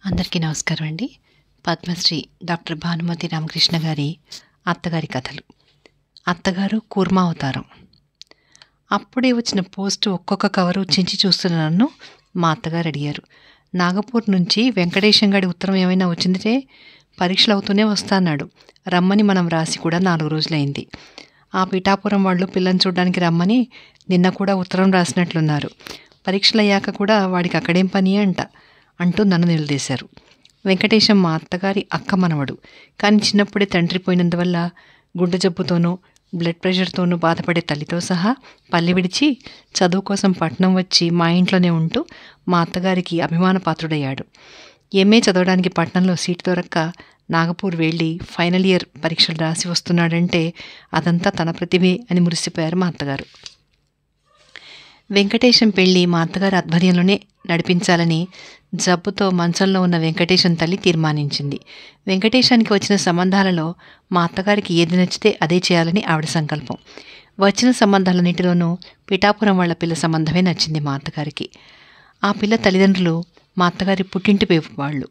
అందరికీ నమస్కారం అండి. పద్మశ్రీ డాక్టర్ భానుమతి రామకృష్ణ గారి అత్తగారి కథలు. అత్తగారు కూర్మా అవతారం. అప్పుడే వచ్చిన పోస్టు ఒక్కొక్క కవరు చించి చూస్తున్న నన్ను మా అత్తగారు అడిగారు. నాగపూర్ నుంచి వెంకటేశం గారి ఉత్తరం ఏమైనా వచ్చిందంటే పరీక్షలు అవుతూనే వస్తా అన్నాడు. రమ్మని మనం రాసి కూడా 4 రోజులైంది. ఆ పిఠాపురం వాళ్ళు పిల్లని చూడడానికి రమ్మని నిన్న కూడా ఉత్తరం రాసినట్లున్నారు. పరీక్షలయ్యాక కూడా వాడికి అక్కడేం పని అంటూ నన్ను నిలదీశారు. వెంకటేశం మా అత్తగారి అక్క మనవడు. కానీ చిన్నప్పుడే తండ్రి పోయినందువల్ల గుండె జబ్బుతోనూ బ్లడ్ ప్రెషర్తోనూ బాధపడే తల్లితో సహా పల్లె విడిచి చదువు కోసం పట్నం వచ్చి మా ఇంట్లోనే ఉంటూ మా అత్తగారికి అభిమాన పాత్రుడయ్యాడు. ఎంఏ చదవడానికి పట్నంలో సీటు దొరక్క నాగపూర్ వెళ్ళి ఫైనల్ ఇయర్ పరీక్షలు రాసి వస్తున్నాడంటే అదంతా తన ప్రతిభే అని మురిసిపోయారు మా అత్తగారు. వెంకటేశం పెళ్లి మా అత్తగారి ఆధ్వర్యంలోనే నడిపించాలని జబ్బుతో మంచంలో ఉన్న వెంకటేశం తల్లి తీర్మానించింది. వెంకటేశానికి వచ్చిన సంబంధాలలో మా అత్తగారికి ఏది నచ్చితే అదే చేయాలని ఆవిడ సంకల్పం. వచ్చిన సంబంధాలన్నింటిలోనూ పిఠాపురం వాళ్ళ పిల్ల సంబంధమే నచ్చింది మా అత్తగారికి. ఆ పిల్ల తల్లిదండ్రులు మా అత్తగారి పుట్టింటి వాళ్ళు.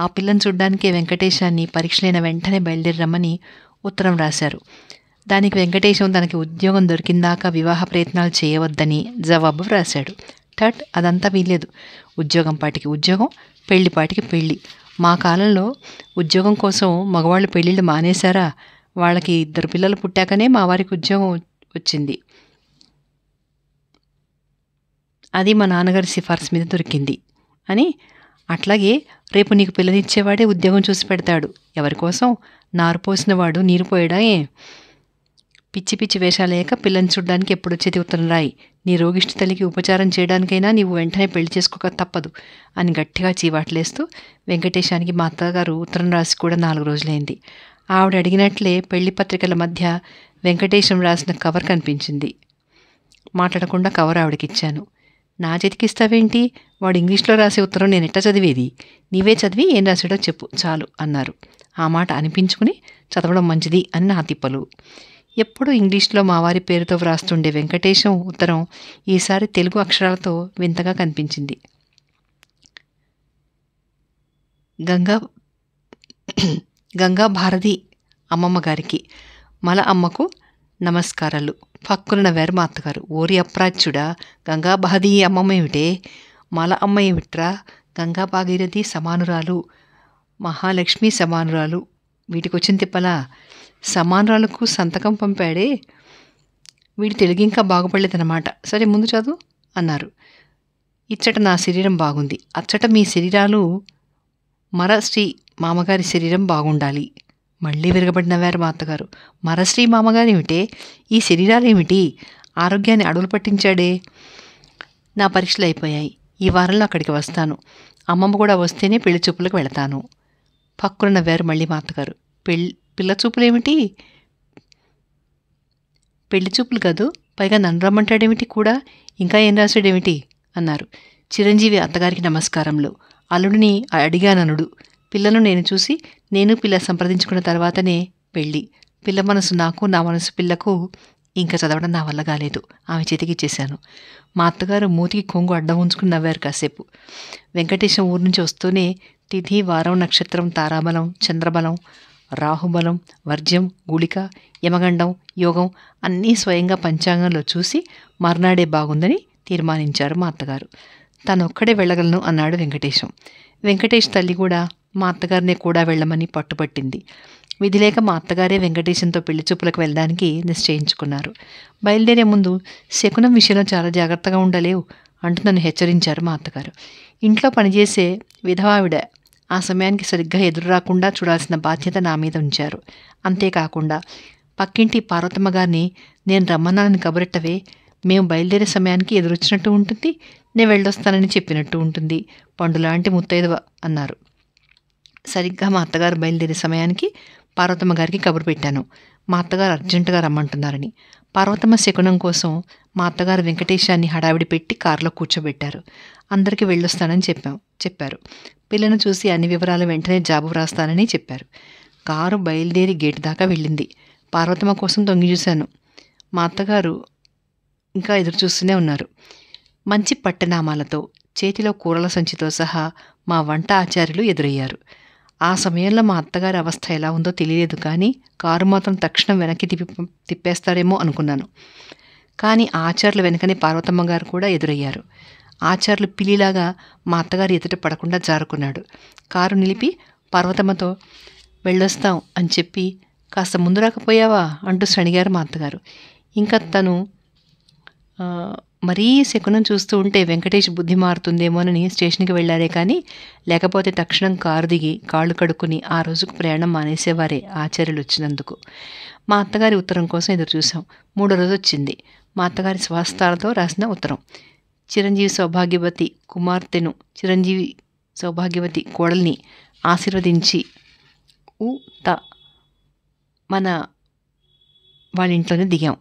ఆ పిల్లని చూడ్డానికే వెంకటేశాన్ని పరీక్షలైన వెంటనే బయలుదేరి రమ్మని ఉత్తరం రాశారు. దానికి వెంకటేశం తనకి ఉద్యోగం దొరికిందాకా వివాహ ప్రయత్నాలు చేయవద్దని జవాబు వ్రాశాడు. అదంతా వీల్లేదు. ఉద్యోగం పాటికి ఉద్యోగం, పెళ్లి పాటికి పెళ్ళి. మా కాలంలో ఉద్యోగం కోసం మగవాళ్ళు పెళ్ళిళ్ళు మానేశారా? వాళ్ళకి 2 పిల్లలు పుట్టాకనే మా వారికి ఉద్యోగం వచ్చింది. అది మా నాన్నగారి సిఫార్సు మీద దొరికింది అని. అట్లాగే రేపు నీకు పిల్లనిచ్చేవాడే ఉద్యోగం చూసి పెడతాడు. ఎవరి కోసం? నారు పోసినవాడు నీరు పోయడా? పిచ్చి పిచ్చి వేషాలేక పిల్లని చూడ్డానికి ఎప్పుడొచ్చేది ఉత్తరం రాయి. నీ రోగిష్టి తల్లికి ఉపచారం చేయడానికైనా నీవు వెంటనే పెళ్లి చేసుకోక తప్పదు అని గట్టిగా చీవాట్లేస్తూ వెంకటేశానికి మా అత్తగారు ఉత్తరం రాసి కూడా 4 రోజులైంది. ఆవిడ అడిగినట్లే పెళ్లి పత్రికల మధ్య వెంకటేశం రాసిన కవర్ కనిపించింది. మాట్లాడకుండా కవర్ ఆవిడకిచ్చాను. నా చేతికిస్తావేంటి? వాడు ఇంగ్లీష్లో రాసే ఉత్తరం నేను ఎట్లా చదివేది? నీవే చదివి ఏం రాసాడో చెప్పు చాలు అన్నారు. ఆ మాట అనిపించుకుని చదవడం మంచిది అని నా తిప్పలు. ఎప్పుడూ ఇంగ్లీష్లో మావారి పేరుతో వ్రాస్తుండే వెంకటేశం ఉత్తరం ఈసారి తెలుగు అక్షరాలతో వింతగా కనిపించింది. గంగా భారతి అమ్మమ్మ గారికి, మల అమ్మకు నమస్కారాలు. పక్కున నవ్వారు మా అత్తగారు. ఓరి అప్రాచ్యుడా, గంగా భారతి అమ్మమ్మ ఏమిటే? మల అమ్మ ఏమిట్రా? గంగా భాగీరథి సమానురాలు, మహాలక్ష్మి సమానురాలు. వీటికొచ్చిన తిప్పలా? సమానురాలకు సంతకం పంపాడే. వీడి తెలుగు ఇంకా బాగుపడలేదన్నమాట. సరే ముందు చదువు అన్నారు. ఇచ్చట నా శరీరం బాగుంది, అచ్చట మీ శరీరాలు మరశ్రీ మామగారి శరీరం బాగుండాలి. మళ్ళీ విరగబడినవారు మా అత్తగారు. మరశ్రీ మామగారు ఏమిటే? ఈ శరీరాలేమిటి? ఆరోగ్యాన్ని అడుగులు పట్టించాడే. నా పరీక్షలు అయిపోయాయి. ఈ వారంలో అక్కడికి వస్తాను. అమ్మమ్మ కూడా వస్తేనే పెళ్లి చూపులకు వెళతాను. పక్కున నవ్వారు మళ్ళీ మా అత్తగారు. పిల్ల చూపులేమిటి? పెళ్లి చూపులు కాదు, పైగా నన్ను రమ్మంటాడేమిటి కూడా? ఇంకా ఏం రాశాడేమిటి అన్నారు. చిరంజీవి అత్తగారికి నమస్కారంలో. అల్లుడిని అడిగాననుడు. పిల్లను నేను చూసి నేను పిల్ల సంప్రదించుకున్న తర్వాతనే పెళ్ళి. పిల్ల మనసు నాకు, నా మనసు పిల్లకు. ఇంకా చదవడం నా వల్ల కాలేదు. ఆమె చేతికి ఇచ్చేశాను. మా అత్తగారు మూతికి కొంగు అడ్డం ఉంచుకుని నవ్వారు కాసేపు. వెంకటేశం ఊరు నుంచి వస్తూనే తిథి, వారం, నక్షత్రం, తారాబలం, చంద్రబలం, రాహుబలం, వర్జ్యం, గుళిక, యమగండం, యోగం అన్నీ స్వయంగా పంచాంగంలో చూసి మర్నాడే బాగుందని తీర్మానించారు మా అత్తగారు. తనొక్కడే వెళ్ళగలను అన్నాడు వెంకటేశం. వెంకటేష్ తల్లి కూడా మా అత్తగారినే కూడా వెళ్ళమని పట్టుపట్టింది. విధిలేక మా అత్తగారే వెంకటేశంతో పెళ్లి చూపులకు వెళ్ళడానికి నిశ్చయించుకున్నారు. బయలుదేరే ముందు శకునం విషయంలో చాలా జాగ్రత్తగా ఉండలేవు అంటూ నన్ను హెచ్చరించారు మా అత్తగారు. ఇంట్లో పనిచేసే విధవావిడ ఆ సమయానికి సరిగ్గా ఎదురు రాకుండా చూడాల్సిన బాధ్యత నా మీద ఉంచారు. అంతేకాకుండా పక్కింటి పార్వతమ్మ గారిని నేను రమ్మన్నానని కబురెట్టవే, మేము బయలుదేరే సమయానికి ఎదురొచ్చినట్టు ఉంటుంది, నేను వెళ్ళొస్తానని చెప్పినట్టు ఉంటుంది, పండులాంటి ముత్తైదువ అన్నారు. సరిగ్గా మా అత్తగారు బయలుదేరే సమయానికి పార్వతమ్మ గారికి కబురు పెట్టాను. మా అత్తగారు అర్జెంటుగా రమ్మంటున్నారని. పార్వతమ్మ శకునం కోసం మా అత్తగారు వెంకటేశాన్ని హడావిడి పెట్టి కారులో కూర్చోబెట్టారు. అందరికీ వెళ్ళొస్తానని చెప్పారు. పిల్లను చూసి అన్ని వివరాలు వెంటనే జాబు వ్రాస్తానని చెప్పారు. కారు బయలుదేరి గేటు దాకా వెళ్ళింది. పార్వతమ్మ కోసం తొంగి చూశాను. మా అత్తగారు ఇంకా ఎదురు చూస్తూనే ఉన్నారు. మంచి పట్టనామాలతో చేతిలో కూరల సంచితో సహా మా వంట ఆచార్యులు ఎదురయ్యారు. ఆ సమయంలో మా అత్తగారి అవస్థ ఎలా ఉందో తెలియలేదు, కానీ కారు మాత్రం తక్షణం వెనక్కి తిప్పేస్తారేమో అనుకున్నాను. కానీ ఆచార్యుల వెనకనే పార్వతమ్మ గారు కూడా ఎదురయ్యారు. ఆచార్యులు పిల్లిలాగా మా అత్తగారి ఎదుట పడకుండా జారుకున్నాడు. కారు నిలిపి పార్వతమ్మతో వెళ్ళొస్తాం అని చెప్పి, కాస్త ముందు రాకపోయావా అంటూ సణిగారు మా అత్తగారు. ఇంకా తను మరీ శకునం చూస్తూ ఉంటే వెంకటేష్ బుద్ధి మారుతుందేమోనని స్టేషన్కి వెళ్ళారే, కానీ లేకపోతే తక్షణం కారు దిగి కాళ్ళు కడుక్కుని ఆ రోజుకు ప్రయాణం మానేసేవారే ఆచార్యులు వచ్చినందుకు. మా అత్తగారి ఉత్తరం కోసం ఎదురు చూసాం. 3వ రోజు వచ్చింది. మా అత్తగారి స్వహస్తాలతో రాసిన ఉత్తరం. చిరంజీవి సౌభాగ్యవతి కుమార్తెను, చిరంజీవి సౌభాగ్యవతి కోడల్ని ఆశీర్వదించి మన వాళ్ళ ఇంట్లోనే దిగాం.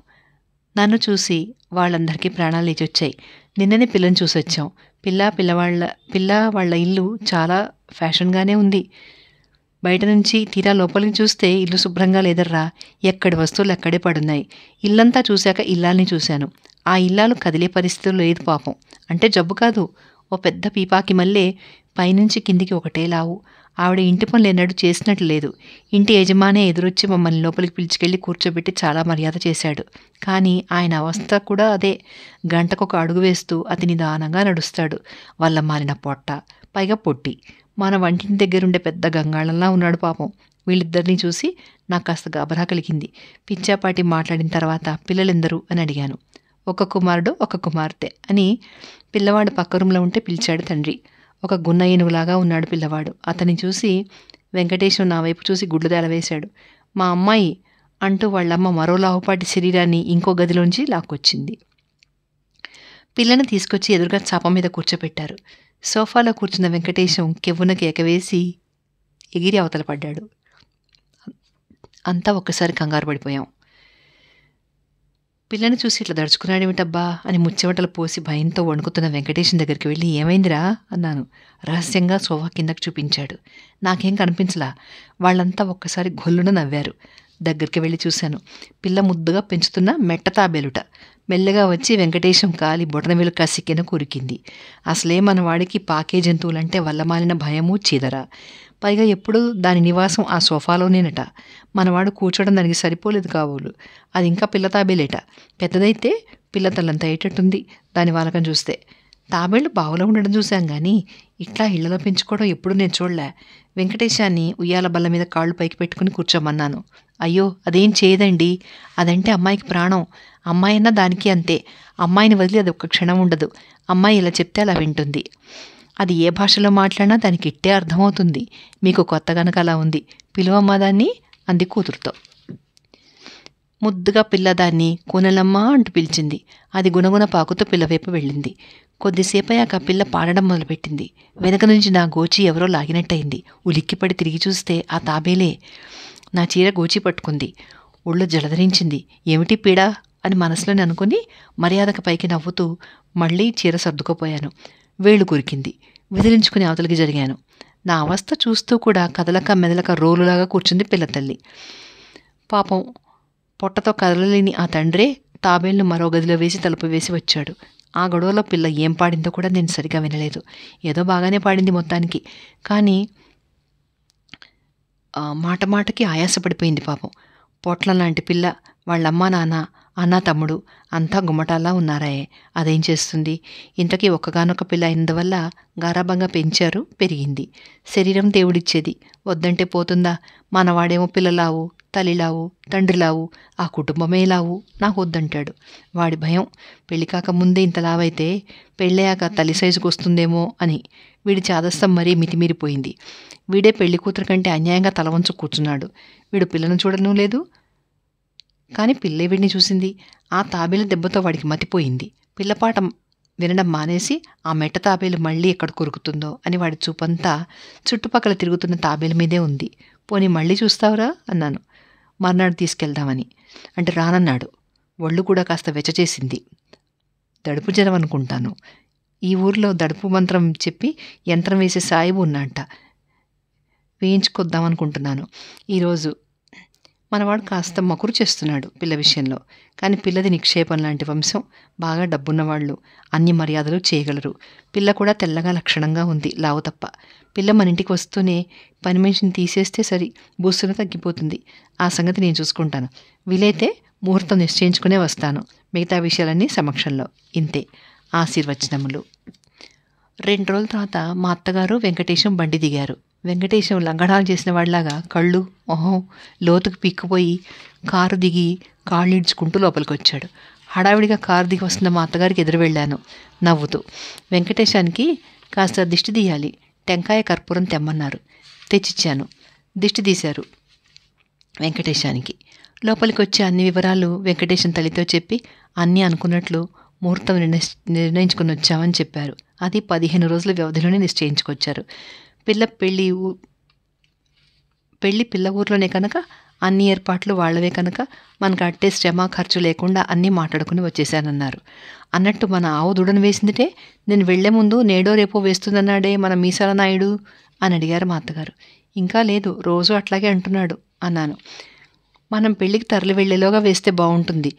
నన్ను చూసి వాళ్ళందరికీ ప్రాణాలు లేచొచ్చాయి. నిన్ననే పిల్లని చూసొచ్చాం. పిల్ల వాళ్ళ ఇల్లు చాలా ఫ్యాషన్గానే ఉంది. బయట నుంచి తీరా లోపలికి చూస్తే ఇల్లు శుభ్రంగా లేదర్రా. ఎక్కడి వస్తువులు ఎక్కడే పడున్నాయి. ఇల్లంతా చూశాక ఇల్లాల్ని చూశాను. ఆ ఇల్లాలు కదిలే పరిస్థితులు లేదు పాపం. అంటే జబ్బు కాదు, ఓ పెద్ద పీపాకి మళ్ళీ పైనుంచి కిందికి ఒకటే లావు. ఆవిడ ఇంటి పనులు ఎన్నడూ చేసినట్లు లేదు. ఇంటి యజమానే ఎదురొచ్చి మమ్మల్ని లోపలికి పిలిచుకెళ్ళి కూర్చోబెట్టి చాలా మర్యాద చేశాడు. కానీ ఆయన అవస్థ కూడా అదే. గంటకొక అడుగు వేస్తూ అతి నిదానంగా నడుస్తాడు. వల్ల మారిన పొట్ట, పైగా పొట్టి. మన వంటింటి దగ్గరుండే పెద్ద గంగాళంలా ఉన్నాడు పాపం. వీళ్ళిద్దరినీ చూసి నాకు కాస్త గాబరా కలిగింది. పిచ్చాపాటి మాట్లాడిన తర్వాత పిల్లలెందరూ అని అడిగాను. ఒక కుమారుడు, ఒక కుమార్తె అని పిల్లవాడు పక్క రూంలో ఉంటే పిలిచాడు తండ్రి. ఒక గున్న ఏనుగులాగా ఉన్నాడు పిల్లవాడు. అతన్ని చూసి వెంకటేశం నా వైపు చూసి గుడ్లు తేలవేశాడు. మా అమ్మాయి అంటూ వాళ్ళమ్మ మరో లావుపాటి శరీరాన్ని ఇంకో గదిలోంచి లాక్కొచ్చింది. పిల్లని తీసుకొచ్చి ఎదురుగా చాప మీద కూర్చోపెట్టారు. సోఫాలో కూర్చున్న వెంకటేశం కెవ్వున కేకవేసి ఎగిరి అవతల పడ్డాడు. అంతా ఒక్కసారి కంగారు పడిపోయాం. పిల్లని చూసి ఇట్లా దడుచుకున్నాడేమిటబ్బా అని ముచ్చెమటలు పోసి భయంతో వణుకుతున్న వెంకటేశం దగ్గరికి వెళ్ళి ఏమైందిరా అన్నాను. రహస్యంగా సోఫా కిందకు చూపించాడు. నాకేం కనిపించలా. వాళ్ళంతా ఒక్కసారి గొల్లున నవ్వారు. దగ్గరికి వెళ్ళి చూశాను. పిల్ల ముద్దుగా పెంచుతున్న మెట్ట తాబేలుట. మెల్లగా వచ్చి వెంకటేశం కాలి బొటనవేలు కసికెన కురికింది. అసలే మన వాడికి పాకే జంతువులంటే వల్లమాలిన భయము చీదర. పైగా ఎప్పుడూ దాని నివాసం ఆ సోఫాలోనేనట. మనవాడు కూర్చోవడం దానికి సరిపోలేదు కాబోలు. అది ఇంకా పిల్ల తాబేలేట. పెద్దదైతే పిల్ల తల్లంత అయ్యేటట్టుంది దాని వాలకం చూస్తే. తాబేళ్లు బావులో ఉండడం చూశాం కానీ ఇట్లా ఇళ్లలో పెంచుకోవడం ఎప్పుడు నేను చూడలే. వెంకటేశాన్ని ఉయ్యాల బల్ల మీద కాళ్ళు పైకి పెట్టుకుని కూర్చోమన్నాను. అయ్యో అదేం చేయదండి, అదంటే అమ్మాయికి ప్రాణం. అమ్మాయినా దానికి అంతే. అమ్మాయిని వదిలి అది ఒక్క క్షణం ఉండదు. అమ్మాయి ఇలా చెప్తే అలా వింటుంది. అది ఏ భాషలో మాట్లాడినా దానికి ఇట్టే అర్థమవుతుంది. మీకు కొత్త గనక అలా ఉంది. పిలువమ్మా దాన్ని అంది కూతురుతో. ముద్దుగా పిల్లదాన్ని కూనలమ్మ అంటూ పిలిచింది. అది గుణగుణ పాకుతూ పిల్లవైపు వెళ్ళింది. కొద్దిసేపయ్యాక పిల్ల పాడడం మొదలుపెట్టింది. వెనక నుంచి నా గోచి ఎవరో లాగినట్టయింది. ఉలిక్కిపడి తిరిగి చూస్తే ఆ తాబేలే. నా చీర గోచి పట్టుకుంది. ఒళ్ళు జలధరించింది. ఏమిటి పీడా అని మనసులోనే అనుకుని మర్యాదక పైకి నవ్వుతూ మళ్ళీ చీర సర్దుకోపోయాను. వేళ్ళు కురికింది. విదిలించుకుని అవతలికి జరిగాను. నా అవస్థ చూస్తూ కూడా కదలక మెదలక రోలులాగా కూర్చుంది పిల్లతల్లి. పాపం పొట్టతో కదలలేని ఆ తండ్రే తాబేళ్లు మరో గదిలో వేసి తలుపు వేసి వచ్చాడు. ఆ గొడవలో పిల్ల ఏం పాడిందో కూడా నేను సరిగా వినలేదు. ఏదో బాగానే పాడింది మొత్తానికి. కానీ మాట మాటకి ఆయాసపడిపోయింది పాపం. పొట్ల లాంటి పిల్ల. వాళ్ళమ్మ నాన్న, అన్న తమ్ముడు అంతా గుమ్మటాల్లా ఉన్నారాయే. అదేం చేస్తుంది? ఇంతకీ ఒక్కగానొక్క పిల్ల అయినందువల్ల గారాబంగా పెంచారు, పెరిగింది. శరీరం దేవుడిచ్చేది, వద్దంటే పోతుందా? మనవాడేమో పిల్లలావు, తల్లిలావు, తండ్రిలావు, ఆ కుటుంబమే లావు, నాకు వద్దంటాడు. వాడి భయం పెళ్లి కాకముందే ఇంత లావైతే పెళ్ళయ్యాక తల్లి సైజుకు వస్తుందేమో అని. వీడి చాదస్తం మరీ మితిమీరిపోయింది. వీడే పెళ్లి కూతురు కంటే అన్యాయంగా తల వంచు కూర్చున్నాడు. వీడు పిల్లను చూడను లేదు, కానీ పిల్లే వీడిని చూసింది. ఆ తాబేలు దెబ్బతో వాడికి మతిపోయింది. పిల్లపాట వినడం మానేసి ఆ మెట్ట తాబేలు మళ్ళీ ఎక్కడ కొరుకుతుందో అని వాడి చూపంతా చుట్టుపక్కల తిరుగుతున్న తాబేలు మీదే ఉంది. పోనీ మళ్ళీ చూస్తావురా అన్నాను, మర్నాడు తీసుకెళ్దామని. అంటే రానన్నాడు. ఒళ్ళు కూడా కాస్త వెచ్చచేసింది. దడుపు జనం అనుకుంటాను. ఈ ఊరిలో దడుపు మంత్రం చెప్పి యంత్రం వేసే సాయిబు ఉన్నంట. వేయించుకొద్దామనుకుంటున్నాను ఈరోజు. మనవాడు కాస్త మకురు చేస్తున్నాడు పిల్ల విషయంలో. కానీ పిల్లది నిక్షేపం లాంటి వంశం. బాగా డబ్బున్నవాళ్ళు, అన్ని మర్యాదలు చేయగలరు. పిల్ల కూడా తెల్లగా లక్షణంగా ఉంది, లావు తప్ప. పిల్ల మన ఇంటికి వస్తూనే పని మనిషిని తీసేస్తే సరి, బూస్తున తగ్గిపోతుంది. ఆ సంగతి నేను చూసుకుంటాను. వీలైతే ముహూర్తం నిశ్చయించుకునే వస్తాను. మిగతా విషయాలన్నీ సమక్షంలో. ఇంతే ఆశీర్వచనములు. 2 రోజుల తర్వాత మా అత్తగారు వెంకటేశం బండి దిగారు. వెంకటేశం లంగడాలు చేసిన వాడిలాగా కళ్ళు మొహం లోతుకు పీక్కుపోయి కారు దిగి కాళ్ళు ఈడ్చుకుంటూ లోపలికి వచ్చాడు. హడావిడిగా కారు దిగి వస్తున్న మా అత్తగారికి ఎదురు వెళ్ళాను నవ్వుతూ. వెంకటేశానికి కాస్త దిష్టి తీయాలి, టెంకాయ కర్పూరం తెమ్మన్నారు. తెచ్చిచ్చాను. దిష్టి తీశారు వెంకటేశానికి. లోపలికి వచ్చి అన్ని వివరాలు వెంకటేశం తల్లితో చెప్పి అన్నీ అనుకున్నట్లు ముహూర్తం నిర్ణయించుకుని వచ్చామని చెప్పారు. అది 15 రోజుల వ్యవధిలోనే నిశ్చయించుకొచ్చారు. పెళ్ళి పిల్ల ఊర్లోనే కనుక అన్ని ఏర్పాట్లు వాళ్లవే కనుక మనకు అట్టే శ్రమ ఖర్చు లేకుండా అన్నీ మాట్లాడుకుని వచ్చేసానన్నారు. అన్నట్టు మన ఆవు దూడను వేసిందిటే నేను వెళ్లే ముందు నేడో రేపో వేస్తుందన్నాడే మన మీసాల నాయుడు అని అడిగారు మా అత్తగారు. ఇంకా లేదు, రోజు అట్లాగే అంటున్నాడు అన్నాను. మనం పెళ్ళికి తరలి వెళ్లేలోగా వేస్తే బాగుంటుంది.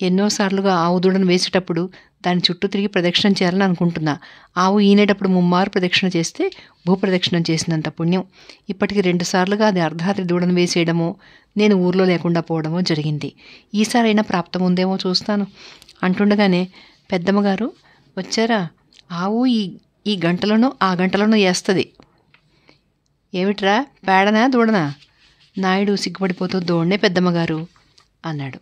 ఎన్నోసార్లుగా ఆవు దూడను వేసేటప్పుడు దాని చుట్టూ తిరిగి ప్రదక్షిణం చేయాలని అనుకుంటున్నా. ఆవు ఈనేటప్పుడు 3 ప్రదక్షిణ చేస్తే భూప్రదక్షిణం చేసినంత పుణ్యం. ఇప్పటికి 2 సార్లుగా అది అర్ధరాత్రి దూడను వేసేయడమో నేను ఊర్లో లేకుండా పోవడమో జరిగింది. ఈసారైనా ప్రాప్తం ఉందేమో చూస్తాను అంటుండగానే పెద్దమ్మగారు వచ్చారా? ఆవు ఈ గంటలోనో ఆ గంటలోనో వేస్తుంది. ఏమిట్రా, పేడనా దూడనా? నాయుడు సిగ్గుపడిపోతూ దూడనే పెద్దమ్మగారు అన్నాడు.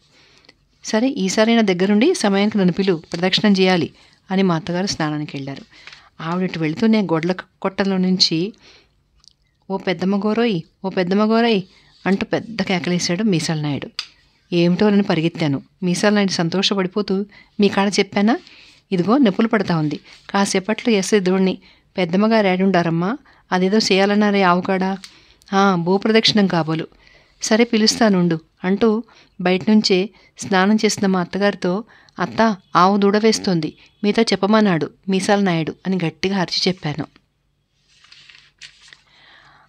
సరే, ఈసారైనా దగ్గరుండి సమయానికి నన్ను పిలు, ప్రదక్షిణం చేయాలి అని మా అత్తగారు స్నానానికి వెళ్ళారు. ఆవిడటు వెళుతూనే గొడ్ల కొట్టలో నుంచి ఓ పెద్దమ్మ గోరోయ్ అంటూ పెద్ద కేకలేశాడు మీసాల నాయుడు. ఏమిటో నేను పరిగెత్తాను. మీసాల నాయుడు సంతోషపడిపోతూ మీ కాడ చెప్పానా, ఇదిగో నొప్పులు పడతా ఉంది, కాసేపట్లో వేస్తే దూడిని. పెద్దమ్మగారు ఏడుండారమ్మా, అదేదో చేయాలన్నారే ఆవు కాడ. భూప్రదక్షిణం కాబోలు. సరే పిలుస్తానుండు అంటూ బయట నుంచే స్నానం చేసిన మా అత్తగారితో అత్త ఆవు దూడ వేస్తోంది, మీతో చెప్పమన్నాడు మీసాల నాయుడు అని గట్టిగా అరిచి చెప్పాను.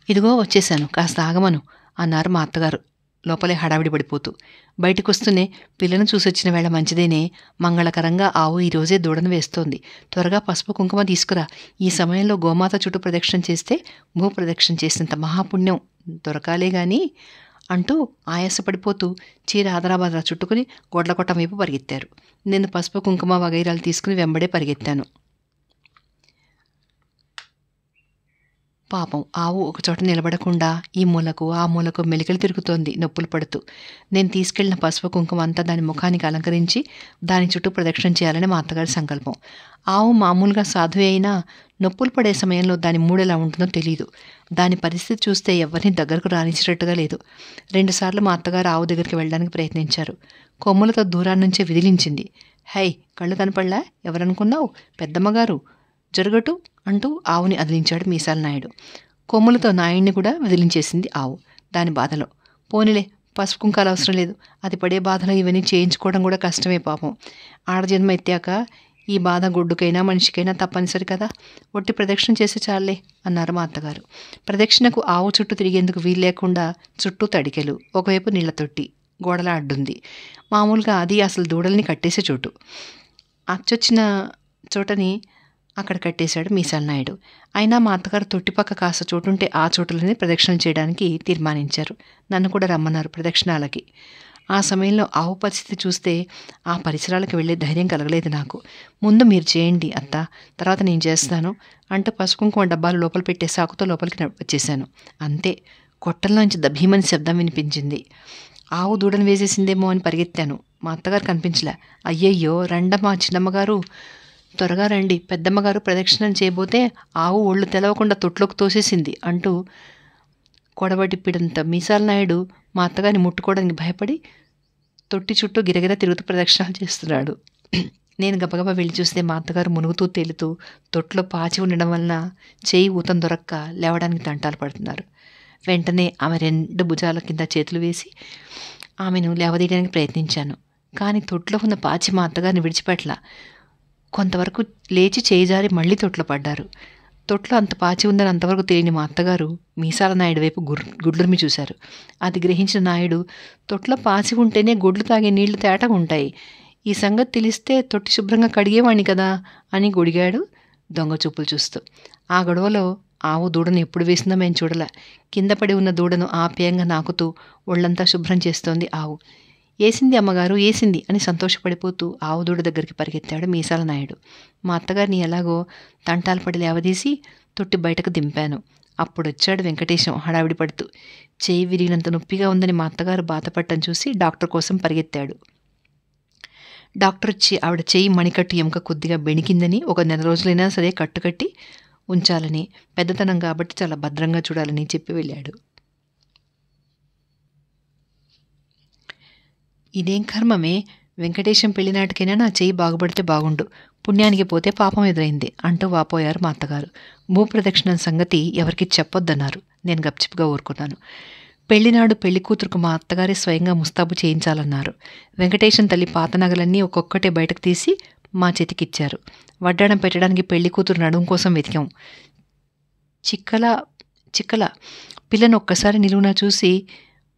ఇదిగో వచ్చేశాను, కాస్త ఆగమను అన్నారు మా అత్తగారు లోపలే హడావిడి పడిపోతూ. బయటకు వస్తూనే పిల్లను చూసొచ్చిన వేళ మంచిదేనే, మంగళకరంగా ఆవు ఈరోజే దూడను వేస్తోంది. త్వరగా పసుపు కుంకుమ తీసుకురా. ఈ సమయంలో గోమాత చుట్టూ ప్రదక్షిణ చేస్తే భూప్రదక్షిణ చేసినంత మహాపుణ్యం దొరకాలే గాని అంటూ ఆయాసపడిపోతూ చీర ఆదరాబాదరా చుట్టుకుని గొడ్లకొట్టం వైపు పరిగెత్తారు. నేను పసుపు కుంకుమ వగైరాలు తీసుకుని వెంబడే పరిగెత్తాను. పాపం ఆవు ఒకచోట నిలబడకుండా ఈ మూలకు ఆ మూలకు మెలికలు తిరుగుతోంది నొప్పులు పడుతూ. నేను తీసుకెళ్లిన పసుపు కుంకుమ అంతా దాని ముఖానికి అలంకరించి దాని చుట్టూ ప్రదక్షిణ చేయాలని మా అత్తగారి సంకల్పం. ఆవు మామూలుగా సాధువే అయినా నొప్పులు పడే సమయంలో దాని మూడెలా ఉంటుందో తెలీదు. దాని పరిస్థితి చూస్తే ఎవరిని దగ్గరకు రానిచ్చేటట్టుగా లేదు. 2 సార్లు మా అత్తగారు ఆవు దగ్గరికి వెళ్ళడానికి ప్రయత్నించారు. కొమ్ములతో దూరాన్ని నుంచే విదిలించింది. హై, కళ్ళు కనపడలా? ఎవరనుకున్నావు? పెద్దమ్మగారు, జరగటు అంటూ ఆవుని అదిలించాడు మీసాల నాయుడు. కొమ్ములతో నాయుడిని కూడా విదిలించేసింది ఆవు దాని బాధలో. పోనీలే, పసుపు కుంకాలు అవసరం లేదు, అది పడే బాధలో ఇవన్నీ చేయించుకోవడం కూడా కష్టమే పాపం. ఆడజన్మ ఎత్తాక ఈ బాధ గొడ్డుకైనా మనిషికైనా తప్పనిసరి కదా, ఒట్టి ప్రదక్షిణ చేసి చాలే అన్నారు మా అత్తగారు. ప్రదక్షిణకు ఆవు చుట్టూ తిరిగేందుకు వీలు లేకుండా చుట్టూ తడికెలు, ఒకవైపు నీళ్ల తొట్టి, గోడల అడ్డుంది. మామూలుగా అది అసలు దూడల్ని కట్టేసే చోటు. అచ్చొచ్చిన చోటని అక్కడ కట్టేశాడు మీసాల నాయుడు. అయినా మా అత్తగారు తొట్టిపక్క కాస్త చోటుంటే ఆ చోటులోనే ప్రదక్షిణలు చేయడానికి తీర్మానించారు. నన్ను కూడా రమ్మన్నారు ప్రదక్షిణాలకి. ఆ సమయంలో ఆవు పరిస్థితి చూస్తే ఆ పరిసరాలకు వెళ్ళే ధైర్యం కలగలేదు నాకు. ముందు మీరు చేయండి అత్త, తర్వాత నేను చేస్తాను అంటూ పసుపు కుంకుమ డబ్బాలు లోపల పెట్టే సాకుతో లోపలికి వచ్చేశాను. అంతే, కొట్టంలోంచి దభీమని శబ్దం వినిపించింది. ఆవు దూడను వేసేసిందేమో అని పరిగెత్తాను. మా అత్తగారు కనిపించలే. అయ్యయ్యో, రండమ్మా చిన్నమ్మగారు, త్వరగా రండి, పెద్దమ్మగారు ప్రదక్షిణం చేయబోతే ఆవు ఒళ్ళు తెలవకుండా తొట్లోకి తోసేసింది అంటూ కొడవటిప్పిడంత మీసాల నాయుడు మా అత్తగారిని ముట్టుకోవడానికి భయపడి తొట్టి చుట్టూ గిరగిర తిరుగుతూ ప్రదక్షిణాలు చేస్తున్నాడు. నేను గబగబా వెళ్ళి చూస్తే మా అత్తగారు మునుగుతూ తేలుతూ తొట్లో పాచి ఉండడం వలన చేయి ఊతం దొరక్క లేవడానికి తంటాలు పడుతున్నారు. వెంటనే ఆమె 2 భుజాల కింద చేతులు వేసి ఆమెను లేవదీయడానికి ప్రయత్నించాను. కానీ తొట్లో ఉన్న పాచి మా అత్తగారిని విడిచిపెట్టలా. కొంతవరకు లేచి చేయి జారి మళ్ళీ తొట్లో పడ్డారు. తొట్లో అంత పాచి ఉందని అంతవరకు తెలియని మా అత్తగారు మీసాల నాయుడు వైపు గుడ్లురిమి చూశారు. అది గ్రహించిన నాయుడు, తొట్లో పాచి ఉంటేనే గొడ్లు తాగే నీళ్లు తేటగా ఉంటాయి, ఈ సంగతి తెలిస్తే తొట్టి శుభ్రంగా కడిగేవాణ్ణి కదా అని గొడిగాడు దొంగ చూపులు చూస్తూ. ఆ గొడవలో ఆవు దూడను ఎప్పుడు వేసిందో మేము చూడలే. కింద పడి ఉన్న దూడను ఆప్యాయంగా నాకుతూ ఒళ్ళంతా శుభ్రం చేస్తోంది ఆవు. ఏసింది అమ్మగారు, ఏసింది అని సంతోషపడిపోతూ ఆవు దూడ దగ్గరికి పరిగెత్తాడు మీసాల నాయుడు. మా అత్తగారిని ఎలాగో తంటాలు పడి లేవదీసి తొట్టి బయటకు దింపాను. అప్పుడొచ్చాడు వెంకటేశం హడావిడి పడుతూ. చేయి విరిగినంత నొప్పిగా ఉందని మా అత్తగారు బాధపడటం చూసి డాక్టర్ కోసం పరిగెత్తాడు. డాక్టర్ వచ్చి ఆవిడ చేయి మణికట్టు ఎముక కొద్దిగా బెణికిందని, ఒక 1 నెల రోజులైనా సరే కట్టుకట్టి ఉంచాలని, పెద్దతనం కాబట్టి చాలా భద్రంగా చూడాలని చెప్పి వెళ్ళాడు. ఇదేం కర్మమే, వెంకటేశం పెళ్లినాటికైనా నా చేయి బాగుపడితే బాగుండు, పుణ్యానికి పోతే పాపం ఎదురైంది అంటూ వాపోయారు మా అత్తగారు. భూప్రదక్షిణం సంగతి ఎవరికి చెప్పొద్దన్నారు. నేను గప్చిప్గా ఊరుకున్నాను. పెళ్లినాడు పెళ్లి కూతురుకు మా అత్తగారే స్వయంగా ముస్తాబు చేయించాలన్నారు. వెంకటేశం తల్లి పాత నగలన్నీ ఒక్కొక్కటే బయటకు తీసి మా చేతికిచ్చారు. వడ్డాణం పెట్టడానికి పెళ్లి కూతురు నడుం కోసం వెతికాం. చిక్కల పిల్లను ఒక్కసారి నిలువునా చూసి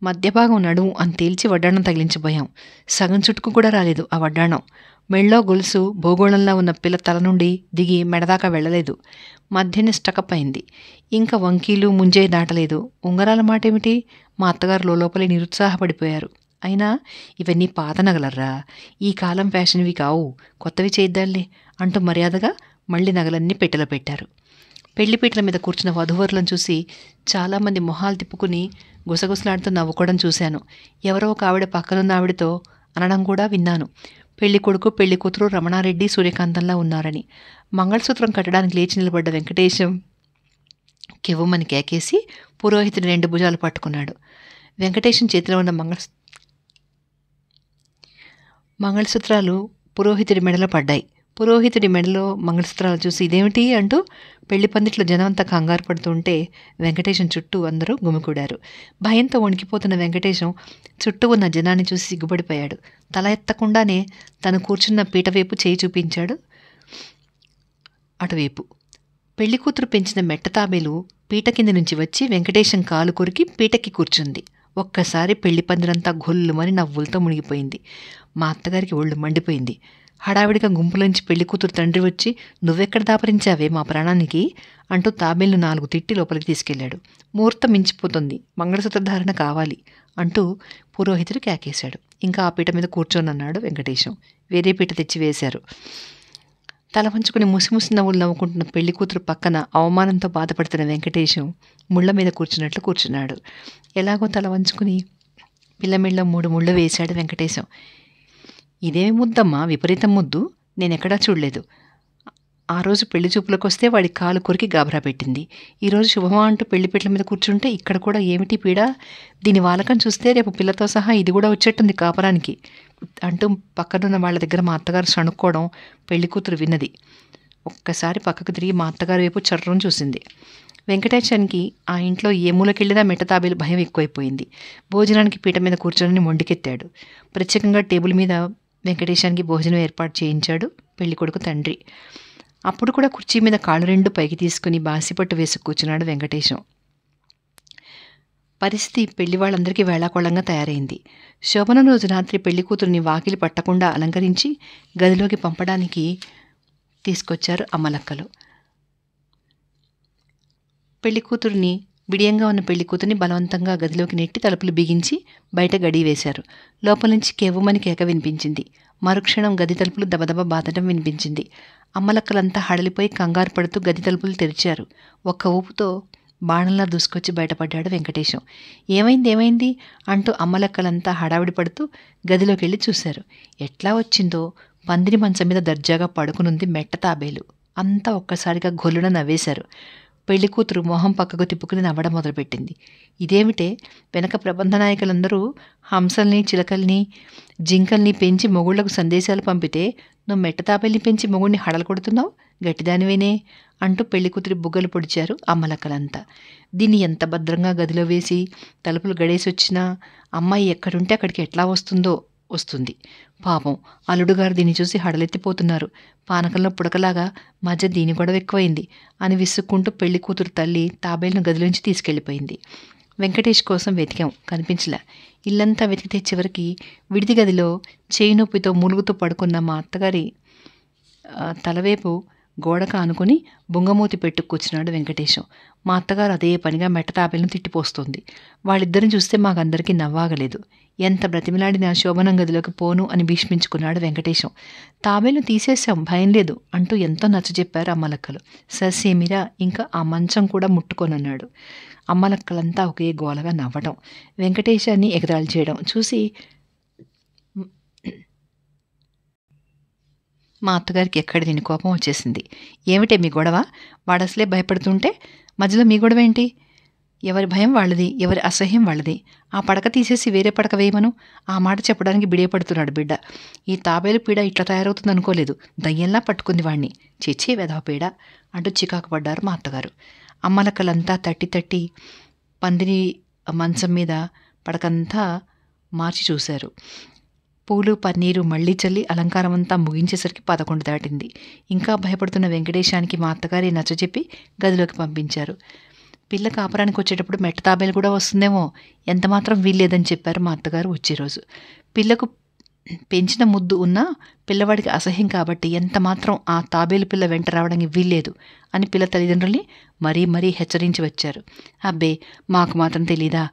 మధ్యభాగం నడుము అని తేల్చి వడ్డాణం తగిలించబోయాం. సగం చుట్టుకు కూడా రాలేదు ఆ వడ్డాణం. మెళ్ళో గొలుసు భూగోళంలా ఉన్న పిల్ల తల నుండి దిగి మెడదాకా వెళ్ళలేదు. మధ్యనే స్టకప్ అయింది. ఇంకా వంకీలు ముంజే దాటలేదు. ఉంగరాల మాటేమిటి? మా అత్తగారు లోపలే నిరుత్సాహపడిపోయారు. అయినా ఇవన్నీ పాత నగలర్రా, ఈ కాలం ఫ్యాషన్వి కావు, కొత్తవి చేద్దాంలే అంటూ మర్యాదగా మళ్ళీ నగలన్నీ పెట్టెలో పెట్టారు. పెళ్లిపీటల మీద కూర్చున్న వధూవరులను చూసి చాలామంది మొహాలు తిప్పుకుని గుసగుసలాడుతూ నవ్వుకోవడం చూశాను. ఎవరో ఒక ఆవిడ పక్కనున్న ఆవిడతో అనడం కూడా విన్నాను, పెళ్లి కొడుకు పెళ్లి కూతురు రమణారెడ్డి సూర్యకాంతంలా ఉన్నారని. మంగళసూత్రం కట్టడానికి లేచి నిలబడ్డ వెంకటేశం కెవ్వమని కేకేసి పురోహితుడి 2 భుజాలు పట్టుకున్నాడు. వెంకటేశం చేతిలో ఉన్న మంగళసూత్రాలు పురోహితుడి మెడలో పడ్డాయి. పురోహితుడి మెడలో మంగళసూత్రాలు చూసి ఇదేమిటి అంటూ పెళ్లి పందిట్లో జనమంతా కంగారు పడుతుంటే వెంకటేశం చుట్టూ అందరూ గుమికూడారు. భయంతో వణికిపోతున్న వెంకటేశం చుట్టూ ఉన్న జనాన్ని చూసి సిగ్గుపడిపోయాడు. తల ఎత్తకుండానే తను కూర్చున్న పీట వైపు చేయి చూపించాడు. అటువైపు పెళ్లి కూతురు పెంచిన మెట్ట తాబేలు పీట కింద నుంచి వచ్చి వెంకటేశం కాలు కొరికి పీటకి కూర్చుంది. ఒక్కసారి పెళ్లి పందిరంతా గొల్లుమని నవ్వులతో మునిగిపోయింది. మా అత్తగారికి ఒళ్ళు మండిపోయింది. హడావిడిగా గుంపులోంచి పెళ్లి కూతురు తండ్రి వచ్చి, నువ్వెక్కడ దాపరించావే మా ప్రాణానికి అంటూ తాబేలును 4 తిట్టి లోపలికి తీసుకెళ్లాడు. ముహూర్తం మించిపోతుంది, మంగళసూత్రధారణ కావాలి అంటూ పురోహితుడు కేకేశాడు. ఇంకా ఆ పీట మీద కూర్చోనన్నాడు వెంకటేశం. వేరే పీట తెచ్చి వేశారు. తల వంచుకుని ముసిముసి నవ్వులు నవ్వుకుంటున్న పెళ్లి కూతురు పక్కన అవమానంతో బాధపడుతున్న వెంకటేశం ముళ్ళ మీద కూర్చున్నట్లు కూర్చున్నాడు. ఎలాగో తల వంచుకుని పిల్లమెళ్ళలో 3 ముళ్ళు వేశాడు వెంకటేశం. ఇదేమి ముద్దమ్మా, విపరీతం ముద్దు, నేనెక్కడా చూడలేదు. ఆ రోజు పెళ్లి చూపులకు వస్తే వాడి కాలు కొరికి గాబరా పెట్టింది. ఈరోజు శుభమా అంటూ పెళ్లిపీటల మీద కూర్చుంటే ఇక్కడ కూడా ఏమిటి పీడ? దీని వాలకం చూస్తే రేపు పిల్లతో సహా ఇది కూడా వచ్చేట్టుంది కాపరానికి అంటూ పక్కనున్న వాళ్ళ దగ్గర మా అత్తగారు సణుక్కోవడం పెళ్లి కూతురు విన్నది. ఒక్కసారి పక్కకు తిరిగి మా అత్తగారి వైపు చర్రం చూసింది. వెంకటేశానికి ఆ ఇంట్లో ఏ మూలకెళ్ళినా మెట్టతాబేలు భయం ఎక్కువైపోయింది. భోజనానికి పీట మీద కూర్చొని మొండికెత్తాడు. ప్రత్యేకంగా టేబుల్ మీద వెంకటేశానికి భోజనం ఏర్పాటు చేయించాడు పెళ్లి కొడుకు తండ్రి. అప్పుడు కూడా కుర్చీ మీద కాళ్ళు 2 పైకి తీసుకుని బాసిపట్టు వేసి కూర్చున్నాడు వెంకటేశం. పరిస్థితి పెళ్లి వాళ్ళందరికీ వేళాకోళంగా తయారైంది. శోభనం రోజు రాత్రి పెళ్లి కూతురిని వాకిలి పట్టకుండా అలంకరించి గదిలోకి పంపడానికి తీసుకొచ్చారు అమ్మలక్కలు. పెళ్లి కూతురిని బిడియంగా ఉన్న పెళ్లి కూతురిని బలవంతంగా గదిలోకి నెట్టి తలుపులు బిగించి బయట గడి వేశారు. లోపల నుంచి కేవ్వమని కేక వినిపించింది. మరుక్షణం గది తలుపులు దబదబ బాదడం వినిపించింది. అమ్మలక్కలంతా హడలిపోయి కంగారు పడుతూ గది తలుపులు తెరిచారు. ఒక్క ఊపుతో బాణంలా దూసుకొచ్చి బయటపడ్డాడు వెంకటేశం. ఏమైంది అంటూ అమ్మలక్కలంతా హడావిడి పడుతూ గదిలోకి వెళ్ళి చూశారు. ఎట్లా వచ్చిందో పందిరి మంచం మీద దర్జాగా పడుకునుంది మెట్ట తాబేలు. అంతా ఒక్కసారిగా గొల్లున నవ్వేశారు. పెళ్లి కూతురు మొహం పక్కకు తిప్పుకుని నవ్వడం మొదలుపెట్టింది. ఇదేమిటే, వెనక ప్రబంధ నాయకులందరూ హంసల్ని, చిలకల్ని, జింకల్ని పెంచి మొగుళ్లకు సందేశాలు పంపితే నువ్వు మెట్టతాబేల్ని పెంచి మొగుడిని హడలు కొడుతున్నావు, గట్టిదానివేనే అంటూ పెళ్లి కూతురి బుగ్గలు పొడిచారు అమ్మలక్కలంతా. దీన్ని ఎంత భద్రంగా గదిలో వేసి తలుపులు గడేసి వచ్చినా అమ్మాయి ఎక్కడుంటే అక్కడికి ఎట్లా వస్తుంది. పాపం అల్లుడుగారు దీన్ని చూసి హడలెత్తిపోతున్నారు. పానకంలో పుడకలాగా మధ్య దీని గొడవ ఎక్కువైంది అని విసుక్కుంటూ పెళ్లి కూతురు తల్లి తాబేలును గదిలోంచి తీసుకెళ్ళిపోయింది. వెంకటేష్ కోసం వెతికాం, కనిపించలే. ఇల్లంతా వెతికితే చివరికి విడిది గదిలో చేయి నొప్పితో మూలుగుతూ పడుకున్న మా అత్తగారి తలవైపు గోడకు ఆనుకుని బొంగమూతి పెట్టు కూర్చున్నాడు వెంకటేశం. మా అత్తగారు అదే పనిగా మెట్ట తాబేలను తిట్టిపోస్తోంది. వాళ్ళిద్దరిని చూస్తే మాకందరికీ నవ్వాగలేదు. ఎంత బ్రతిమిలాడినా శోభనం గదిలోకి పోను అని భీష్మించుకున్నాడు వెంకటేశం. తాబేలు తీసేశాం, భయం లేదు అంటూ ఎంతో నచ్చజెప్పారు అమ్మలక్కలు. ససేమిరా ఇంకా ఆ మంచం కూడా ముట్టుకొనన్నాడు. అమ్మలక్కలంతా ఒకే గోలగా నవ్వడం, వెంకటేశాన్ని ఎగతాళి చేయడం చూసి మా అత్తగారికి ఎక్కడ దీని కోపం వచ్చేసింది. ఏమిటే మీ గొడవ? వాడసలే భయపడుతుంటే మధ్యలో మీ గొడవ ఏంటి? ఎవరి భయం వాళ్ళది, ఎవరి అసహ్యం వాళ్ళది. ఆ పడక తీసేసి వేరే పడక వేయమను. ఆ మాట చెప్పడానికి బిడియపడుతున్నాడు బిడ్డ. ఈ తాబేలు పీడ ఇట్లా తయారవుతుంది అనుకోలేదు. దయ్యంలా పట్టుకుంది వాణ్ణి. చిచ్చే వెధవ పీడ అంటూ చికాకు పడ్డారు మా అత్తగారు. అమ్మలక్కలంతా తట్టి తట్టి పందిరి మంచం మీద పడకంతా మార్చి చూశారు. పూలు పన్నీరు మళ్లీ చల్లి అలంకారం అంతా ముగించేసరికి 11 దాటింది. ఇంకా భయపడుతున్న వెంకటేశానికి మా అత్తగారి నచ్చజెప్పి గదిలోకి పంపించారు. పిల్ల కాపురానికి వచ్చేటప్పుడు మెట్ట తాబేలు కూడా వస్తుందేమో, ఎంతమాత్రం వీల్లేదని చెప్పారు మా అత్తగారు వచ్చే రోజు. పిల్లకు పెంచిన ముద్దు ఉన్నా పిల్లవాడికి అసహ్యం కాబట్టి ఎంతమాత్రం ఆ తాబేలు పిల్ల వెంట రావడానికి వీల్లేదు అని పిల్ల తల్లిదండ్రుల్ని మరీ మరీ హెచ్చరించి వచ్చారు. అబ్బే, మాకు మాత్రం తెలీదా?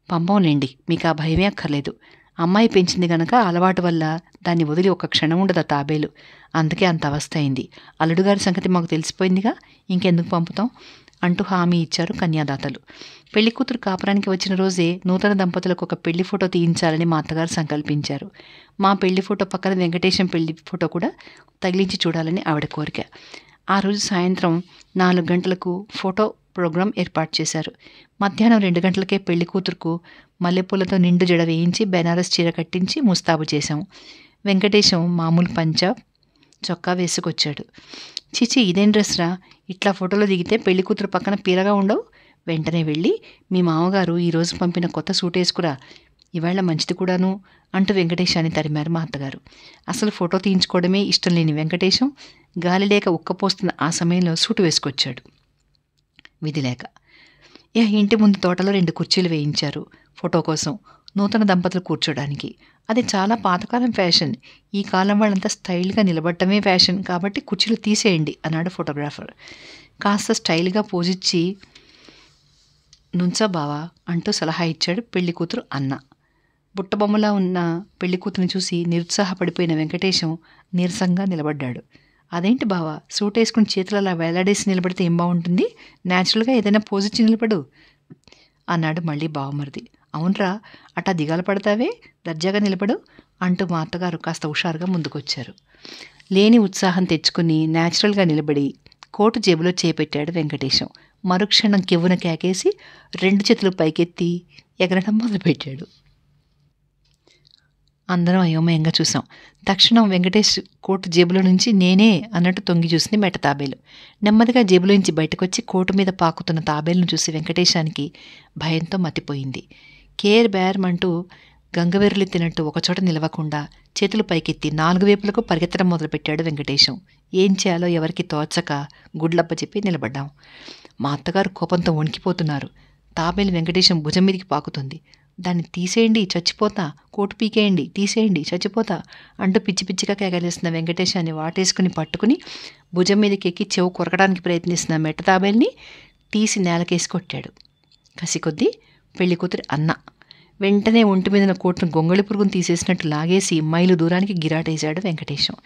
పంపంలేండి, మీకు ఆ భయమే అక్కర్లేదు. అమ్మాయి పెంచింది గనక అలవాటు వల్ల దాన్ని వదిలి ఒక్క క్షణం ఉండదు ఆ తాబేలు. అందుకే అంత అవస్థ అయింది. అల్లుడుగారి సంగతి మాకు తెలిసిపోయిందిగా, ఇంకెందుకు పంపుతాం అంటూ హామీ ఇచ్చారు కన్యాదాతలు. పెళ్లి కూతురు కాపురానికి వచ్చిన రోజే నూతన దంపతులకు ఒక పెళ్లి ఫోటో తీయించాలని మా అత్తగారు సంకల్పించారు. మా పెళ్లి ఫోటో పక్కన వెంకటేశం పెళ్లి ఫోటో కూడా తగిలించి చూడాలని ఆవిడ కోరిక. ఆ రోజు సాయంత్రం 4 గంటలకు ఫోటో ప్రోగ్రాం ఏర్పాటు చేశారు. మధ్యాహ్నం 2 గంటలకే పెళ్లి కూతురుకు మల్లెపూలతో నిండు జడ వేయించి బెనారస్ చీర కట్టించి ముస్తాబు చేశాం. వెంకటేశం మామూలు పంజాబ్ చొక్కా వేసుకొచ్చాడు. చిచి, ఇదేం డ్రెస్రా, ఇట్లా ఫోటోలో దిగితే పెళ్లి కూతురు పక్కన పీలగా ఉండవు. వెంటనే వెళ్ళి మీ మామగారు ఈరోజు పంపిన కొత్త సూట్ వేసుకురా, ఇవాళ మంచిది కూడాను అంటూ వెంకటేశాన్ని తరిమారు మా అత్తగారు. అసలు ఫోటో తీయించుకోవడమే ఇష్టం లేని వెంకటేశం గాలి లేక ఉక్కపోస్తున్న ఆ సమయంలో సూటు వేసుకొచ్చాడు. విధి లేక ఇంటి ముందు తోటలో 2 కుర్చీలు వేయించారు ఫోటో కోసం, నూతన దంపతులు కూర్చోడానికి. అది చాలా పాతకాలం ఫ్యాషన్. ఈ కాలం వాళ్ళంతా స్టైల్గా నిలబడటమే ఫ్యాషన్ కాబట్టి కుర్చీలు తీసేయండి అన్నాడు ఫోటోగ్రాఫర్. కాస్త స్టైల్గా పోజిచ్చి నుంచా బావా అంటూ సలహా ఇచ్చాడు పెళ్లి కూతురు అన్న. బుట్టబొమ్మలా ఉన్న పెళ్లి కూతురిని చూసి నిరుత్సాహపడిపోయిన వెంకటేశం నీరసంగా నిలబడ్డాడు. అదేంటి బావా, సూట్ వేసుకుని చేతులు అలా వేలాడేసి నిలబడితే ఏం బాగుంటుంది? న్యాచురల్గా ఏదైనా పోజిచ్చి నిలబడు అన్నాడు మళ్ళీ బావమరిది. అవునరా, అట్టా దిగాలు పడతావే, దర్జాగా నిలబడు అంటూ మా అత్తగారు కాస్త హుషారుగా ముందుకొచ్చారు. లేని ఉత్సాహం తెచ్చుకుని న్యాచురల్గా నిలబడి కోటు జేబులో చేపెట్టాడు వెంకటేశం. మరుక్షణం కెవ్వున కేకేసి 2 చేతులు పైకెత్తి ఎగరడం మొదలుపెట్టాడు. అందరం అయోమయంగా చూసాం. తక్షణం వెంకటేష్ కోటు జేబులో నుంచి నేనే అన్నట్టు తొంగి చూసింది మెట్ట తాబేలు. నెమ్మదిగా జేబులోంచి బయటకొచ్చి కోటు మీద పాకుతున్న తాబేలును చూసి వెంకటేశానికి భయంతో మతిపోయింది. కేర్ బేరమంటూ గంగవెర్రెలెత్తినట్టు ఒకచోట నిలవకుండా చేతులు పైకెత్తి 4 వైపులకు పరిగెత్తడం మొదలుపెట్టాడు వెంకటేశం. ఏం చేయాలో ఎవరికి తోచక గుడ్లప్ప చెప్పి నిలబడ్డాం. మా అత్తగారు కోపంతో వణికిపోతున్నారు. తాబేలు వెంకటేశం భుజం మీదికి పాకుతుంది. దాన్ని తీసేయండి, చచ్చిపోతా, కోటు పీకేయండి, తీసేయండి, చచ్చిపోతా అంటూ పిచ్చి పిచ్చిగా కేకలేస్తున్న వెంకటేశాన్ని వాటేసుకుని పట్టుకుని భుజం మీదకి ఎక్కి చెవు కొరకడానికి ప్రయత్నిస్తున్న మెట్ట తాబేల్ని తీసి నేలకేసి కొట్టాడు. కసికొద్దీ పెళ్లి కూతురి అన్న వెంటనే ఒంటి మీద కోటును గొంగళి పురుగును తీసేసినట్టు లాగేసి మైలు దూరానికి గిరాటేశాడు వెంకటేశం.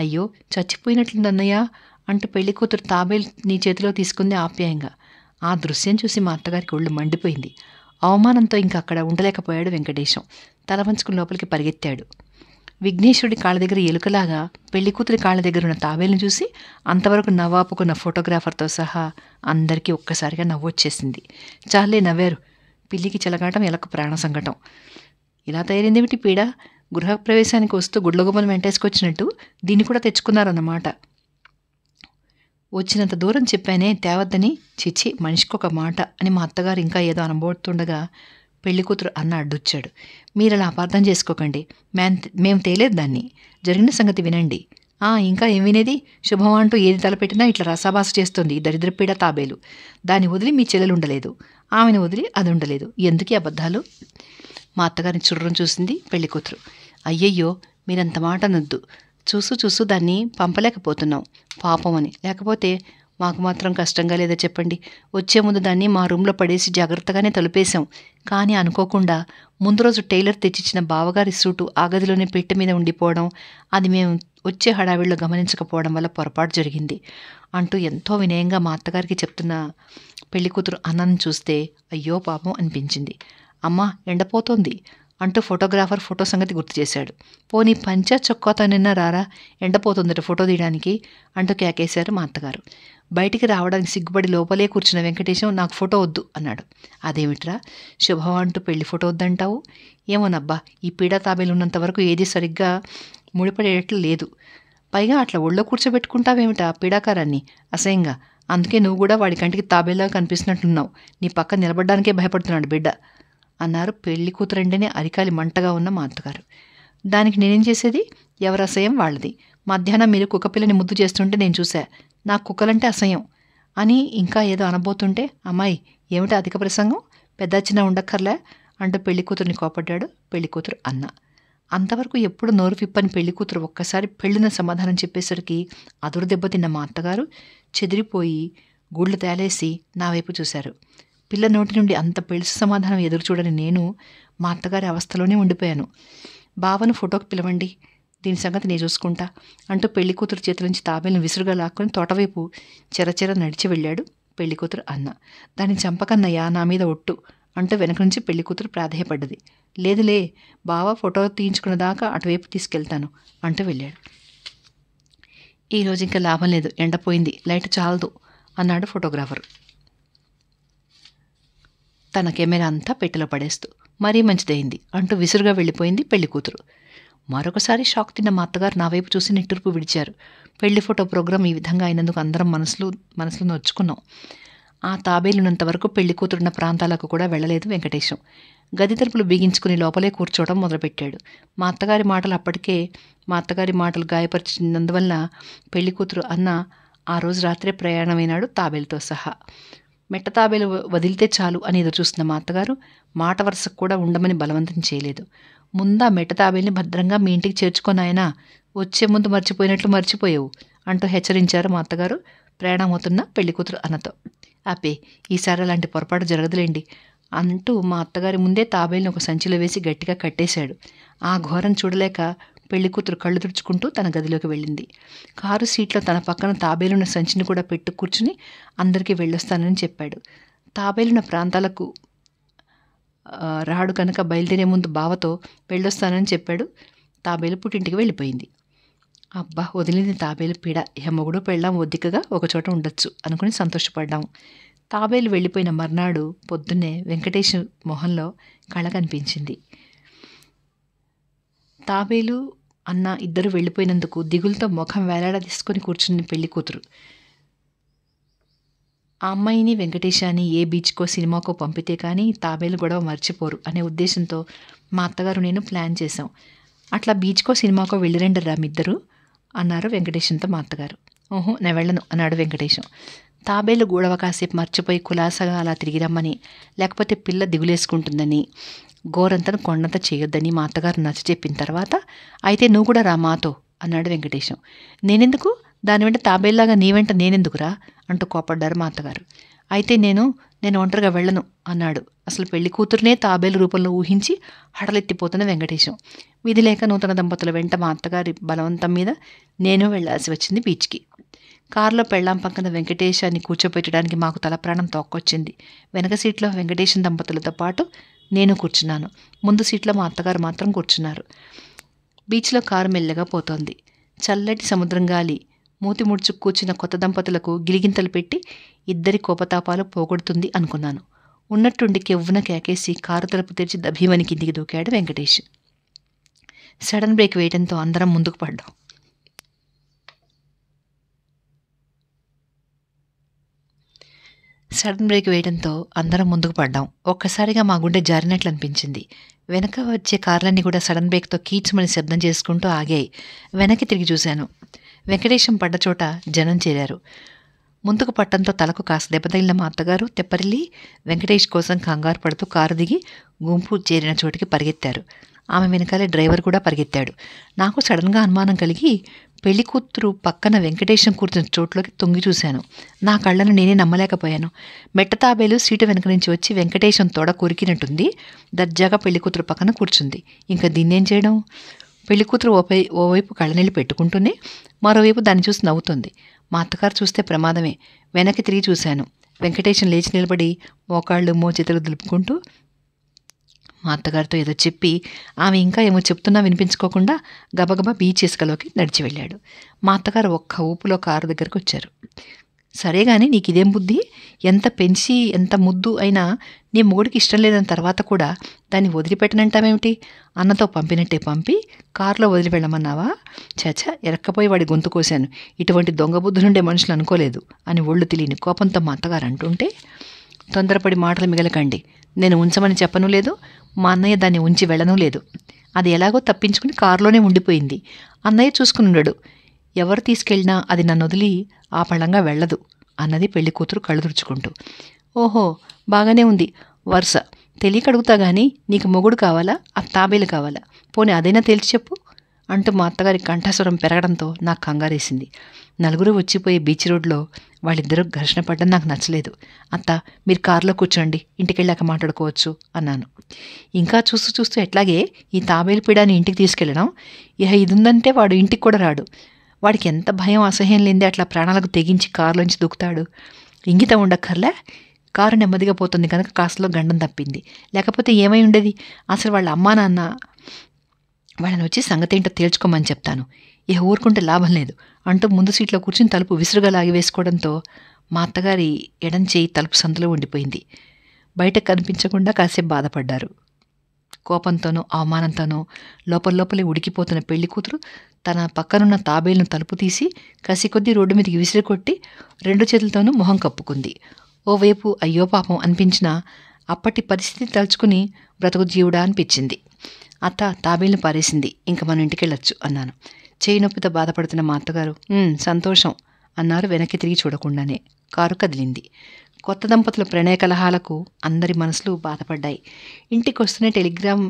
అయ్యో, చచ్చిపోయినట్లుందన్నయ్య అంటూ పెళ్లి కూతురు తాబేలు నీ చేతిలో తీసుకుంది ఆప్యాయంగా. ఆ దృశ్యం చూసి మా అత్తగారికి ఒళ్ళు మండిపోయింది. అవమానంతో ఇంకా అక్కడ ఉండలేకపోయాడు వెంకటేశం. తల వంచుకుని లోపలికి పరిగెత్తాడు. విఘ్నేశ్వరుడి కాళ్ళ దగ్గర ఎలుకలాగా పెళ్లి కూతురి కాళ్ళ దగ్గర ఉన్న తాబేలును చూసి అంతవరకు నవ్వాపుకున్న ఫోటోగ్రాఫర్తో సహా అందరికీ ఒక్కసారిగా నవ్వొచ్చేసింది. చాలే నవ్వారు. పిల్లికి చెలగాటం ఎలకు ప్రాణ సంకటం. ఇలా తయారైందేమిటి పీడ? గృహప్రవేశానికి వస్తూ గుడ్లగొమ్మను వెంటేసుకొచ్చినట్టు దీన్ని కూడా తెచ్చుకున్నారన్నమాట. వచ్చినంత దూరం చెప్పానే తేవద్దని. చిచ్చి, మనిషికొక మాట అని మా అత్తగారు ఇంకా ఏదో అనబోతుండగా పెళ్లికూతురు అన్న అడ్డొచ్చాడు. మీరలా అపార్థం చేసుకోకండి, మేము తేలేదు దాన్ని. జరిగిన సంగతి వినండి. ఇంకా ఏం వినేది? శుభం అంటూ ఏది తలపెట్టినా ఇట్లా రసాభాస చేస్తుంది ఈ దరిద్రపీడ తాబేలు. దాన్ని వదిలి మీ చెల్లెలు ఉండలేదు, ఆమెను వదిలి అది ఉండలేదు. ఎందుకీ అబద్ధాలు? మా అత్తగారిని చుర్రం చూసింది పెళ్లికూతురు. అయ్యయ్యో, మీరంత మాట అనొద్దు. చూసు దాన్ని పంపలేకపోతున్నాం పాపం అని. లేకపోతే మాకు మాత్రం కష్టంగా లేదా చెప్పండి? వచ్చే ముందు దాన్ని మా రూమ్లో పడేసి జాగ్రత్తగానే తలుపేశాం. కానీ అనుకోకుండా ముందు రోజు టైలర్ తెచ్చిచ్చిన బావగారి సూటు ఆ గదిలోనే పెట్టె మీద ఉండిపోవడం, అది మేము వచ్చే హడావిడిలో గమనించకపోవడం వల్ల పొరపాటు జరిగింది అంటూ ఎంతో వినయంగా మా అత్తగారికి చెప్తున్న పెళ్లికూతురు అన్నను చూస్తే అయ్యో పాపం అనిపించింది. అమ్మా, ఎండపోతోంది అంటూ ఫోటోగ్రాఫర్ ఫోటో సంగతి గుర్తు చేశాడు. పోనీ పంచా చొక్కాతో నిన్న రారా, ఎండపోతుందట ఫోటో తీయడానికి అంటూ కేకేశారు మా అత్తగారు. బయటికి రావడానికి సిగ్గుపడి లోపలే కూర్చున్న వెంకటేశం నాకు ఫోటో వద్దు అన్నాడు. అదేమిట్రా, శుభం అంటూ పెళ్లి ఫోటో వద్దంటావు? ఏమోనబ్బా, ఈ పీడా తాబేలు ఉన్నంత వరకు ఏది సరిగ్గా ముడిపడేటట్లు లేదు. పైగా అట్లా ఒళ్ళో కూర్చోబెట్టుకుంటావేమిటా పీడాకారాన్ని అసహ్యంగా. అందుకే నువ్వు కూడా వాడి కంటికి తాబేలా కనిపిస్తున్నట్లున్నావు. నీ పక్క నిలబడ్డానికే భయపడుతున్నాడు బిడ్డ అన్నారు పెళ్లి కూతురంటేనే అరికాలి మంటగా ఉన్న మా అత్తగారు. దానికి నేనేం చేసేది? ఎవరి అసహ్యం వాళ్ళది. మధ్యాహ్నం మీరు కుక్కపిల్లని ముద్దు చేస్తుంటే నేను చూసా. నాకు కుక్కలంటే అసహ్యం అని ఇంకా ఏదో అనబోతుంటే, అమ్మాయి ఏమిటా అధిక ప్రసంగం, పెద్ద చిన్న ఉండక్కర్లే అంటూ పెళ్లికూతురిని కోపడ్డాడు పెళ్లికూతురు అన్న. అంతవరకు ఎప్పుడు నోరు విప్పని పెళ్లికూతురు ఒక్కసారి పెళ్ళిన సమాధానం చెప్పేసరికి అదురు దెబ్బతిన్న మా అత్తగారు చెదిరిపోయి గూళ్ళు తేలేసి నా వైపు చూశారు. పిల్ల నోటి నుండి అంత పెళ్లి సమాధానం ఎదురు చూడని నేను మా అత్తగారి అవస్థలోనే ఉండిపోయాను. బావను ఫోటోకి పిలవండి, దీని సంగతి నేను చూసుకుంటా అంటూ పెళ్లికూతురు చేతుల నుంచి తాబేలను విసురుగా లాక్కొని తోటవైపు చెరచెర నడిచి వెళ్ళాడు పెళ్లికూతురు అన్న. దాన్ని చంపకన్నయ్యా, నా మీద ఒట్టు అంటూ వెనక నుంచి పెళ్లికూతురు ప్రాధేయపడ్డది. లేదులే, బావ ఫోటో తీయించుకున్న దాకా అటువైపు తీసుకెళ్తాను అంటూ వెళ్ళాడు. ఈరోజు ఇంకా లాభం లేదు, ఎండపోయింది, లైట్ చాలదు అన్నాడు ఫోటోగ్రాఫర్ తన కెమెరా అంతా పెట్టెలో పడేస్తూ. మరీ మంచిదైంది అంటూ విసురుగా వెళ్ళిపోయింది పెళ్లికూతురు. మరొకసారి షాక్ తిన్న మా అత్తగారు నా వైపు చూసి నిట్టూర్పు విడిచారు. పెళ్లి ఫోటో ప్రోగ్రాం ఈ విధంగా అయినందుకు అందరం మనసులో నొచ్చుకున్నాం. ఆ తాబేలున్నంత వరకు పెళ్లి కూతురున్న ప్రాంతాలకు కూడా వెళ్ళలేదు వెంకటేశం. గది తలుపులు బిగించుకుని లోపలే కూర్చోవడం మొదలుపెట్టాడు. మా అత్తగారి మాటలు గాయపరిచినందువల్ల పెళ్లి కూతురు అన్న ఆ రోజు రాత్రే ప్రయాణమైనాడు తాబేలుతో సహా. మెట్ట తాబేలు వదిలితే చాలు అని ఎదురు చూస్తున్న మా అత్తగారు మాట వరుసకు కూడా ఉండమని బలవంతం చేయలేదు. ముందా మెట్ట తాబేల్ని భద్రంగా మీ ఇంటికి చేర్చుకొనాయనా, వచ్చే ముందు మర్చిపోయినట్లు మర్చిపోయావు అంటూ హెచ్చరించారు మా అత్తగారు ప్రయాణం అవుతున్న పెళ్లికూతురు అన్నతో. ఆపే, ఈసారి అలాంటి పొరపాటు జరగదులేండి అంటూ మా అత్తగారి ముందే తాబేల్ని ఒక సంచిలో వేసి గట్టిగా కట్టేశాడు. ఆ ఘోరం చూడలేక పెళ్లికూతురు కళ్ళు తుడుచుకుంటూ తన గదిలోకి వెళ్ళింది. కారు సీట్లో తన పక్కన తాబేలున్న సంచిని కూడా పెట్టు కూర్చుని అందరికీ వెళ్ళొస్తానని చెప్పాడు. తాబేలున్న ప్రాంతాలకు రాడు కనుక బయలుదేరే ముందు బావతో వెళ్ళొస్తానని చెప్పాడు. తాబేలు పుట్టింటికి వెళ్ళిపోయింది. అబ్బా, వదిలింది తాబేలు పీడ, ఇహ మొగుడు పెళ్ళాం ఒద్దికగా ఒకచోట ఉండొచ్చు అనుకుని సంతోషపడ్డాము. తాబేలు వెళ్ళిపోయిన మర్నాడు పొద్దున్నే వెంకటేష్ మొహంలో కళ కనిపించింది. తాబేలు అన్న ఇద్దరు వెళ్ళిపోయినందుకు దిగులతో ముఖం వేలాడదీసుకొని కూర్చుని పెళ్లి కూతురు. ఆ అమ్మాయిని వెంకటేశాన్ని ఏ బీచ్కో సినిమాకో పంపితే కానీ తాబేలు గొడవ మర్చిపోరు అనే ఉద్దేశంతో మా అత్తగారు నేను ప్లాన్ చేశాం. అట్లా బీచ్కో సినిమాకో వెళ్ళిరండి రా మీద్దరు అన్నారు వెంకటేశంతో మా అత్తగారు. ఓహో, నేను వెళ్ళను అన్నాడు వెంకటేశం. తాబేలు గొడవ కాసేపు మర్చిపోయి కులాసగా అలా తిరిగి రమ్మని, లేకపోతే పిల్ల దిగులేసుకుంటుందని, గోరంతను కొండంత చేయొద్దని మా అత్తగారు నచ్చ చెప్పిన తర్వాత అయితే నువ్వు కూడా రా మాతో అన్నాడు వెంకటేశం. నేనెందుకు, దాని వెంట తాబేల్లాగా నీ వెంట నేనెందుకురా అంటూ కోపడ్డారు మా అత్తగారు. అయితే నేను ఒంటరిగా వెళ్ళను అన్నాడు. అసలు పెళ్లి కూతురునే తాబేలు రూపంలో ఊహించి హడలెత్తిపోతున్న వెంకటేశం. విధి లేక నూతన దంపతుల వెంట మా అత్తగారి బలవంతం మీద నేను వెళ్లాల్సి వచ్చింది బీచ్కి. కారులో పెళ్ళాం పక్కన వెంకటేశాన్ని కూర్చోపెట్టడానికి మాకు తల ప్రాణం తోక్కొచ్చింది. వెనక సీట్లో వెంకటేశం దంపతులతో పాటు నేను కూర్చున్నాను. ముందు సీట్లో మా అత్తగారు మాత్రం కూర్చున్నారు. బీచ్లో కారు మెల్లగా పోతోంది. చల్లటి సముద్రం గాలి మూతి ముడుచు కూర్చున్న కొత్త దంపతులకు గిలిగింతలు పెట్టి ఇద్దరి కోపతాపాలు పోగొడుతుంది అనుకున్నాను. ఉన్నట్టుండి కెవ్వున కేకేసి కారు తలుపు తెరిచి దభీమని కిందికి దూకాడు వెంకటేష్. సడన్ బ్రేక్ వేయడంతో అందరం ముందుకు పడ్డాం. సడన్ బ్రేక్ వేయడంతో అందరం ముందుకు పడ్డాం. ఒక్కసారిగా మా గుండె జారినట్లు అనిపించింది. వెనక వచ్చే కార్లన్నీ కూడా సడన్ బ్రేక్తో కీచుమని శబ్దం చేసుకుంటూ ఆగాయి. వెనక్కి తిరిగి చూశాను. వెంకటేశం పడ్డ చోట జనం చేరారు. ముందుకు పట్టంతో తలకు కాస్త దెబ్బతగిలిన మా అత్తగారు తెప్పరిల్లి వెంకటేష్ కోసం కంగారు పడుతూ కారు దిగి గుంపు చేరిన చోటికి పరిగెత్తారు. ఆమె వెనకాలే డ్రైవర్ కూడా పరిగెత్తాడు. నాకు సడన్గా అనుమానం కలిగి పెళ్లి కూతురు పక్కన వెంకటేశం కూర్చున్న చోట్లోకి తొంగి చూశాను. నా కళ్ళను నేనే నమ్మలేకపోయాను. మెట్ట తాబేలు సీటు వెనక నుంచి వచ్చి వెంకటేశం తొడ కొరికినట్టుంది. దర్జాగా పెళ్లి కూతురు పక్కన కూర్చుంది. ఇంకా దీన్నేం చేయడం? పెళ్లి కూతురు ఓవైపు కళ్ళనీళ్ళు పెట్టుకుంటూనే మరోవైపు దాన్ని చూసి నవ్వుతుంది. మా అత్తగారు చూస్తే ప్రమాదమే. వెనక్కి తిరిగి చూశాను. వెంకటేశం లేచి నిలబడి మోకాళ్ళు మోచేతులు దులుపుకుంటూ మా అత్తగారితో ఏదో చెప్పి ఆమె ఇంకా ఏమో చెప్తున్నా వినిపించుకోకుండా గబగబా బీచ్ ఇసుకలోకి నడిచి వెళ్ళాడు. మా అత్తగారు ఒక్క ఊపులో కారు దగ్గరకు వచ్చారు. సరే గాని నీకు ఇదేం బుద్ధి? ఎంత పెంచి ఎంత ముద్దు అయినా నీ మొగుడికి ఇష్టం లేదని తర్వాత కూడా దాన్ని వదిలిపెట్టనంటావేమిటి? అన్నతో పంపినట్టే పంపి కారులో వదిలి వెళ్ళమన్నావా? చచ, ఎరక్కపోయి వాడి గొంతు కోశాను. ఇటువంటి దొంగ బుద్ధులుండే మనుషులు అనుకోలేదు అని ఒళ్ళు తెలియని కోపంతో మా అత్తగారు అంటుంటే, తొందరపడి మాటలు మిగలకండి. నేను ఉంచమని చెప్పనూ లేదు, మా అన్నయ్య దాన్ని ఉంచి వెళ్ళనూ లేదు. అది ఎలాగో తప్పించుకుని కారులోనే ఉండిపోయింది. అన్నయ్య చూసుకుని ఉండడు. ఎవరు తీసుకెళ్ళినా అది నన్ను వదిలి ఆ పళంగా వెళ్ళదు అన్నది పెళ్లి కూతురు కళ్ళు తుడుచుకుంటూ. ఓహో, బాగానే ఉంది వరుస. తెలియక అడుగుతా గానీ నీకు మొగుడు కావాలా, ఆ తాబేలు కావాలా? పోనీ అదైనా తేల్చి చెప్పు అంటూ మా అత్తగారి కంఠస్వరం పెరగడంతో నాకు కంగారేసింది. నలుగురు వచ్చిపోయే బీచ్ రోడ్లో వాళ్ళిద్దరూ ఘర్షణ పడ్డం నాకు నచ్చలేదు. అత్త, మీరు కారులో కూర్చోండి, ఇంటికెళ్ళాక మాట్లాడుకోవచ్చు అన్నాను. ఇంకా చూస్తూ చూస్తూ ఎట్లాగే ఈ తాబేలు పీడాని ఇంటికి తీసుకెళ్ళడం? ఇహ ఇదుందంటే వాడు ఇంటికి కూడా రాడు. వాడికి ఎంత భయం అసహ్యం లేదే అట్లా ప్రాణాలకు తెగించి కారులోంచి దూకుతాడు? ఇంగితం ఉండక్కర్లే. కారు నెమ్మదిగా పోతుంది కనుక కాస్తలో గండం తప్పింది. లేకపోతే ఏమై ఉండేది? అసలు వాళ్ళ అమ్మా నాన్న వాళ్ళని వచ్చి సంగతి ఏంటో తేల్చుకోమని చెప్తాను. ఇహ ఊరుకుంటే లాభం లేదు అంటూ ముందు సీట్లో కూర్చుని తలుపు విసురుగా లాగి వేసుకోవడంతో మా అత్తగారి ఎడం చేయి తలుపు సందులో ఉండిపోయింది. బయటకు కనిపించకుండా కాసేపు బాధపడ్డారు. కోపంతోనూ అవమానంతోనూ లోపలే ఉడికిపోతున్న పెళ్లి కూతురు తన పక్కనున్న తాబేలును తలుపు తీసి కసికొద్దీ రోడ్డు మీదకి విసిరికొట్టి 2 చేతులతోనూ మొహం కప్పుకుంది. ఓవైపు అయ్యో పాపం అనిపించినా అప్పటి పరిస్థితి తలుచుకుని బ్రతుకు జీవుడా అనిపించింది. అత్త తాబేలును పారేసింది, ఇంక మనం ఇంటికెళ్ళొచ్చు అన్నాను. చేయి నొప్పితో బాధపడుతున్న మా అత్తగారు సంతోషం అన్నారు వెనక్కి తిరిగి చూడకుండానే. కారు కదిలింది. కొత్త దంపతుల ప్రణయ కలహాలకు అందరి మనసులు బాధపడ్డాయి. ఇంటికి వస్తూనే టెలిగ్రామ్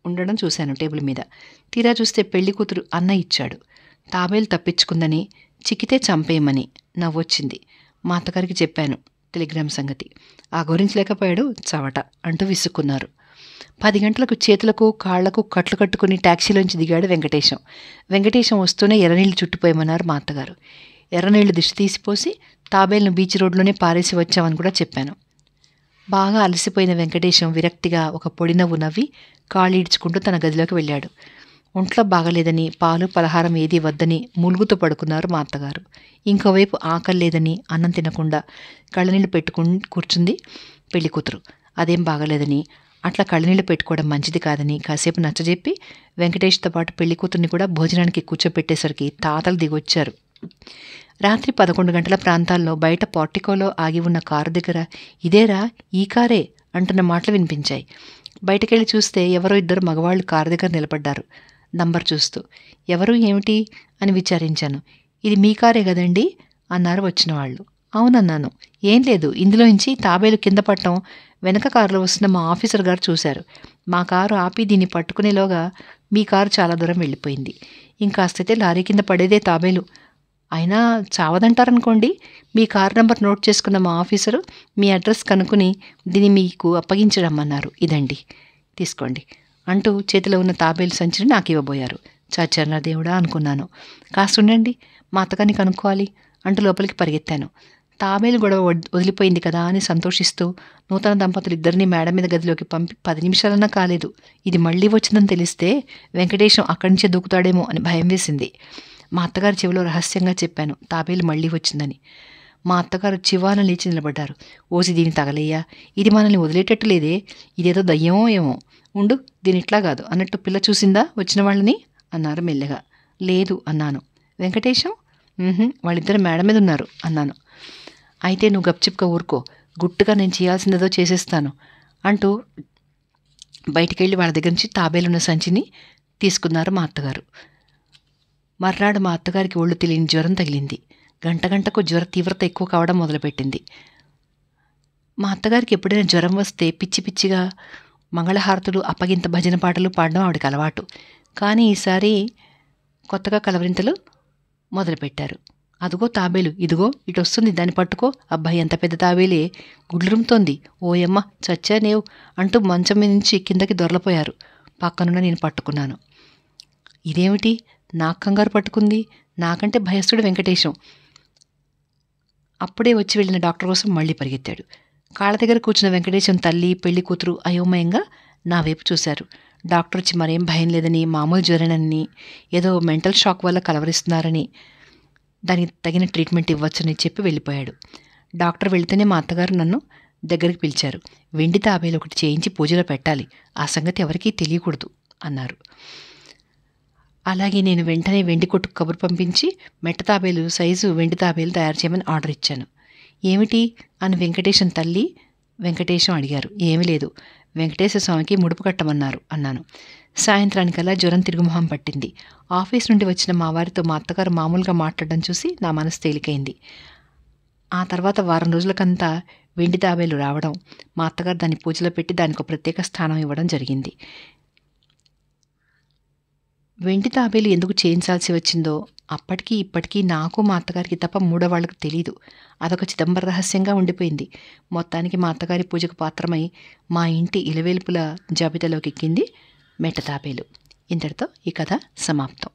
ఉండడం చూశాను టేబుల్ మీద. తీరా చూస్తే పెళ్లి కూతురు అన్న ఇచ్చాడు. తాబేలు తప్పించుకుందని, చిక్కితే చంపేయమని. నవ్వొచ్చింది. మా అత్తగారికి చెప్పాను టెలిగ్రామ్ సంగతి. ఆ గురించి లేకపోయాడు చవట అంటూ విసుక్కున్నారు. 10 గంటలకు చేతులకు కాళ్లకు కట్లు కట్టుకుని టాక్సీలోంచి దిగాడు వెంకటేశం. వెంకటేశం వస్తూనే ఎర్రనీళ్లు చుట్టుపోయమన్నారు మా అత్తగారు. ఎర్రనీళ్లు దిష్టి తీసిపోసి తాబేలును బీచ్ రోడ్లోనే పారేసి వచ్చామని కూడా చెప్పాను. బాగా అలసిపోయిన వెంకటేశం విరక్తిగా ఒక పొడి నవ్వు నవ్వి కాళ్ళు ఈడ్చుకుంటూ తన గదిలోకి వెళ్ళాడు. ఒంట్లో బాగలేదని పాలు పలహారం ఏదీ వద్దని ములుగుతూ పడుకున్నారు మా అత్తగారు. ఇంకోవైపు ఆకలి లేదని అన్నం తినకుండా కళ్ళనీళ్ళు పెట్టుకుని కూర్చుంది పెళ్లి కూతురు. అదేం బాగలేదని, అట్లా కళ్ళనీళ్ళు పెట్టుకోవడం మంచిది కాదని కాసేపు నచ్చజెప్పి వెంకటేష్తో పాటు పెళ్లి కూతుర్ని కూడా భోజనానికి కూర్చోపెట్టేసరికి తాతలు దిగొచ్చారు. రాత్రి 11 గంటల ప్రాంతాల్లో బయట పోర్టికోలో ఆగి ఉన్న కారు దగ్గర ఇదేరా, ఈ కారే అంటున్న మాటలు వినిపించాయి. బయటకెళ్ళి చూస్తే ఎవరో 2 మగవాళ్లు కారు దగ్గర నిలబడ్డారు నంబర్ చూస్తూ. ఎవరు ఏమిటి అని విచారించాను. ఇది మీ కారే కదండి అన్నారు వచ్చిన వాళ్ళు. అవునన్నాను. ఏం లేదు, ఇందులోంచి తాబేలు కింద పట్టడం వెనక కారులో వస్తున్న మా ఆఫీసర్ గారు చూశారు. మా కారు ఆపి దీన్ని పట్టుకునేలోగా మీ కారు చాలా దూరం వెళ్ళిపోయింది. ఇంకాస్తైతే లారీ కింద పడేదే తాబేలు. అయినా చావదంటారనుకోండి. మీ కారు నెంబర్ నోట్ చేసుకున్న మా ఆఫీసరు మీ అడ్రస్ కనుక్కుని దీన్ని మీకు అప్పగించడమన్నారు. ఇదండి, తీసుకోండి అంటూ చేతిలో ఉన్న తాబేలు సంచిని నాకు ఇవ్వబోయారు. చచ్చర్న దేవుడా అనుకున్నాను. కాస్తుండండి, మా అత్తగారిని కనుక్కోవాలి అంటూ లోపలికి పరిగెత్తాను. తాబేలు గొడవ వదిలిపోయింది కదా అని సంతోషిస్తూ నూతన దంపతులు 2 మేడ మీద గదిలోకి పంపి 10 నిమిషాలన్నా కాలేదు. ఇది మళ్లీ వచ్చిందని తెలిస్తే వెంకటేశం అక్కడి నుంచే దూకుతాడేమో అని భయం వేసింది. మా అత్తగారి చెవిలో రహస్యంగా చెప్పాను తాబేలు మళ్లీ వచ్చిందని. మా అత్తగారు చివాన లేచి నిలబడ్డారు. ఓసి దీన్ని తగలయ్యా, ఇది మనల్ని వదిలేటట్టు లేదే, ఇదేదో దయ్యమో ఏమో, ఉండు దీని ఇట్లా కాదు అన్నట్టు పిల్ల చూసిందా వచ్చిన వాళ్ళని అన్నారు మెల్లగా. లేదు అన్నాను. వెంకటేశం? వాళ్ళిద్దరు మేడ మీద ఉన్నారు అన్నాను. అయితే నువ్వు గప్చిప్గా ఊరుకో, గుట్టుగా నేను చేయాల్సిందేదో చేసేస్తాను అంటూ బయటికెళ్ళి వాళ్ళ దగ్గర నుంచి తాబేలున్న సంచిని తీసుకున్నారు మా అత్తగారు. మర్నాడు మా అత్తగారికి ఒళ్ళు తెలియని జ్వరం తగిలింది. గంటకు జ్వర తీవ్రత ఎక్కువ కావడం మొదలుపెట్టింది. మా అత్తగారికి ఎప్పుడైనా జ్వరం వస్తే పిచ్చి పిచ్చిగా మంగళహారతులు, అప్పగింత భజన పాటలు పాడడం ఆవిడకి అలవాటు. కానీ ఈసారి కొత్తగా కలవరింతలు మొదలుపెట్టారు. అదుగో తాబేలు, ఇదిగో ఇటు వస్తుంది, దాన్ని పట్టుకో, అబ్బాయి ఎంత పెద్ద తాబేలే, గుడ్లురుముతోంది, ఓయమ్మ చచ్చానేవ్ అంటూ మంచం మీద నుంచి కిందకి దొరలపోయారు. పక్కనున్న నేను పట్టుకున్నాను. ఇదేమిటి నాకు కంగారు పట్టుకుంది? నాకంటే భయస్థుడు వెంకటేశం. అప్పుడే వచ్చి వెళ్ళిన డాక్టర్ కోసం మళ్ళీ పరిగెత్తాడు. కాళ్ళ దగ్గర కూర్చున్న వెంకటేశం తల్లి, పెళ్లి కూతురు అయోమయంగా నా వైపు చూశారు. డాక్టర్ వచ్చి మరేం భయం లేదని, మామూలు జ్వరనని, ఏదో మెంటల్ షాక్ వల్ల కలవరిస్తున్నారని, దానికి తగిన ట్రీట్మెంట్ ఇవ్వచ్చని చెప్పి వెళ్ళిపోయాడు. డాక్టర్ వెళితేనే మా అత్తగారు నన్ను దగ్గరికి పిలిచారు. వెండి తాబేలు ఒకటి చేయించి పూజలో పెట్టాలి, ఆ సంగతి ఎవరికీ తెలియకూడదు అన్నారు. అలాగే నేను వెంటనే వెండి కొట్టుకు కబురు పంపించి మెట్ట తాబేలు సైజు వెండి తాబేలు తయారు చేయమని ఆర్డర్ ఇచ్చాను. ఏమిటి అని వెంకటేశం తల్లి వెంకటేశం అడిగారు. ఏమీ లేదు, వెంకటేశ్వర స్వామికి ముడుపు కట్టమన్నారు అన్నాను. సాయంత్రానికల్లా జ్వరం తిరుగుమొహం పట్టింది. ఆఫీస్ నుండి వచ్చిన మా వారితో మా అత్తగారు మామూలుగా మాట్లాడడం చూసి నా మనసు తేలికైంది. ఆ తర్వాత వారం రోజులకంతా వెండి తాబేలు రావడం, మా అత్తగారు దాన్ని పూజలో పెట్టి దానికి ఒక ప్రత్యేక స్థానం ఇవ్వడం జరిగింది. వెండి తాబేలు ఎందుకు చేయించాల్సి వచ్చిందో అప్పటికీ ఇప్పటికీ నాకు మా అత్తగారికి తప్ప మూడో వాళ్ళకు తెలీదు. అదొక చిదంబర రహస్యంగా ఉండిపోయింది. మొత్తానికి మా అత్తగారి పూజకు పాత్రమై మా ఇంటి ఇలవేల్పుల జాబితాలోకి ఎక్కింది మెట్ట తాబేలు. ఇంతటితో ఈ కథ సమాప్తం.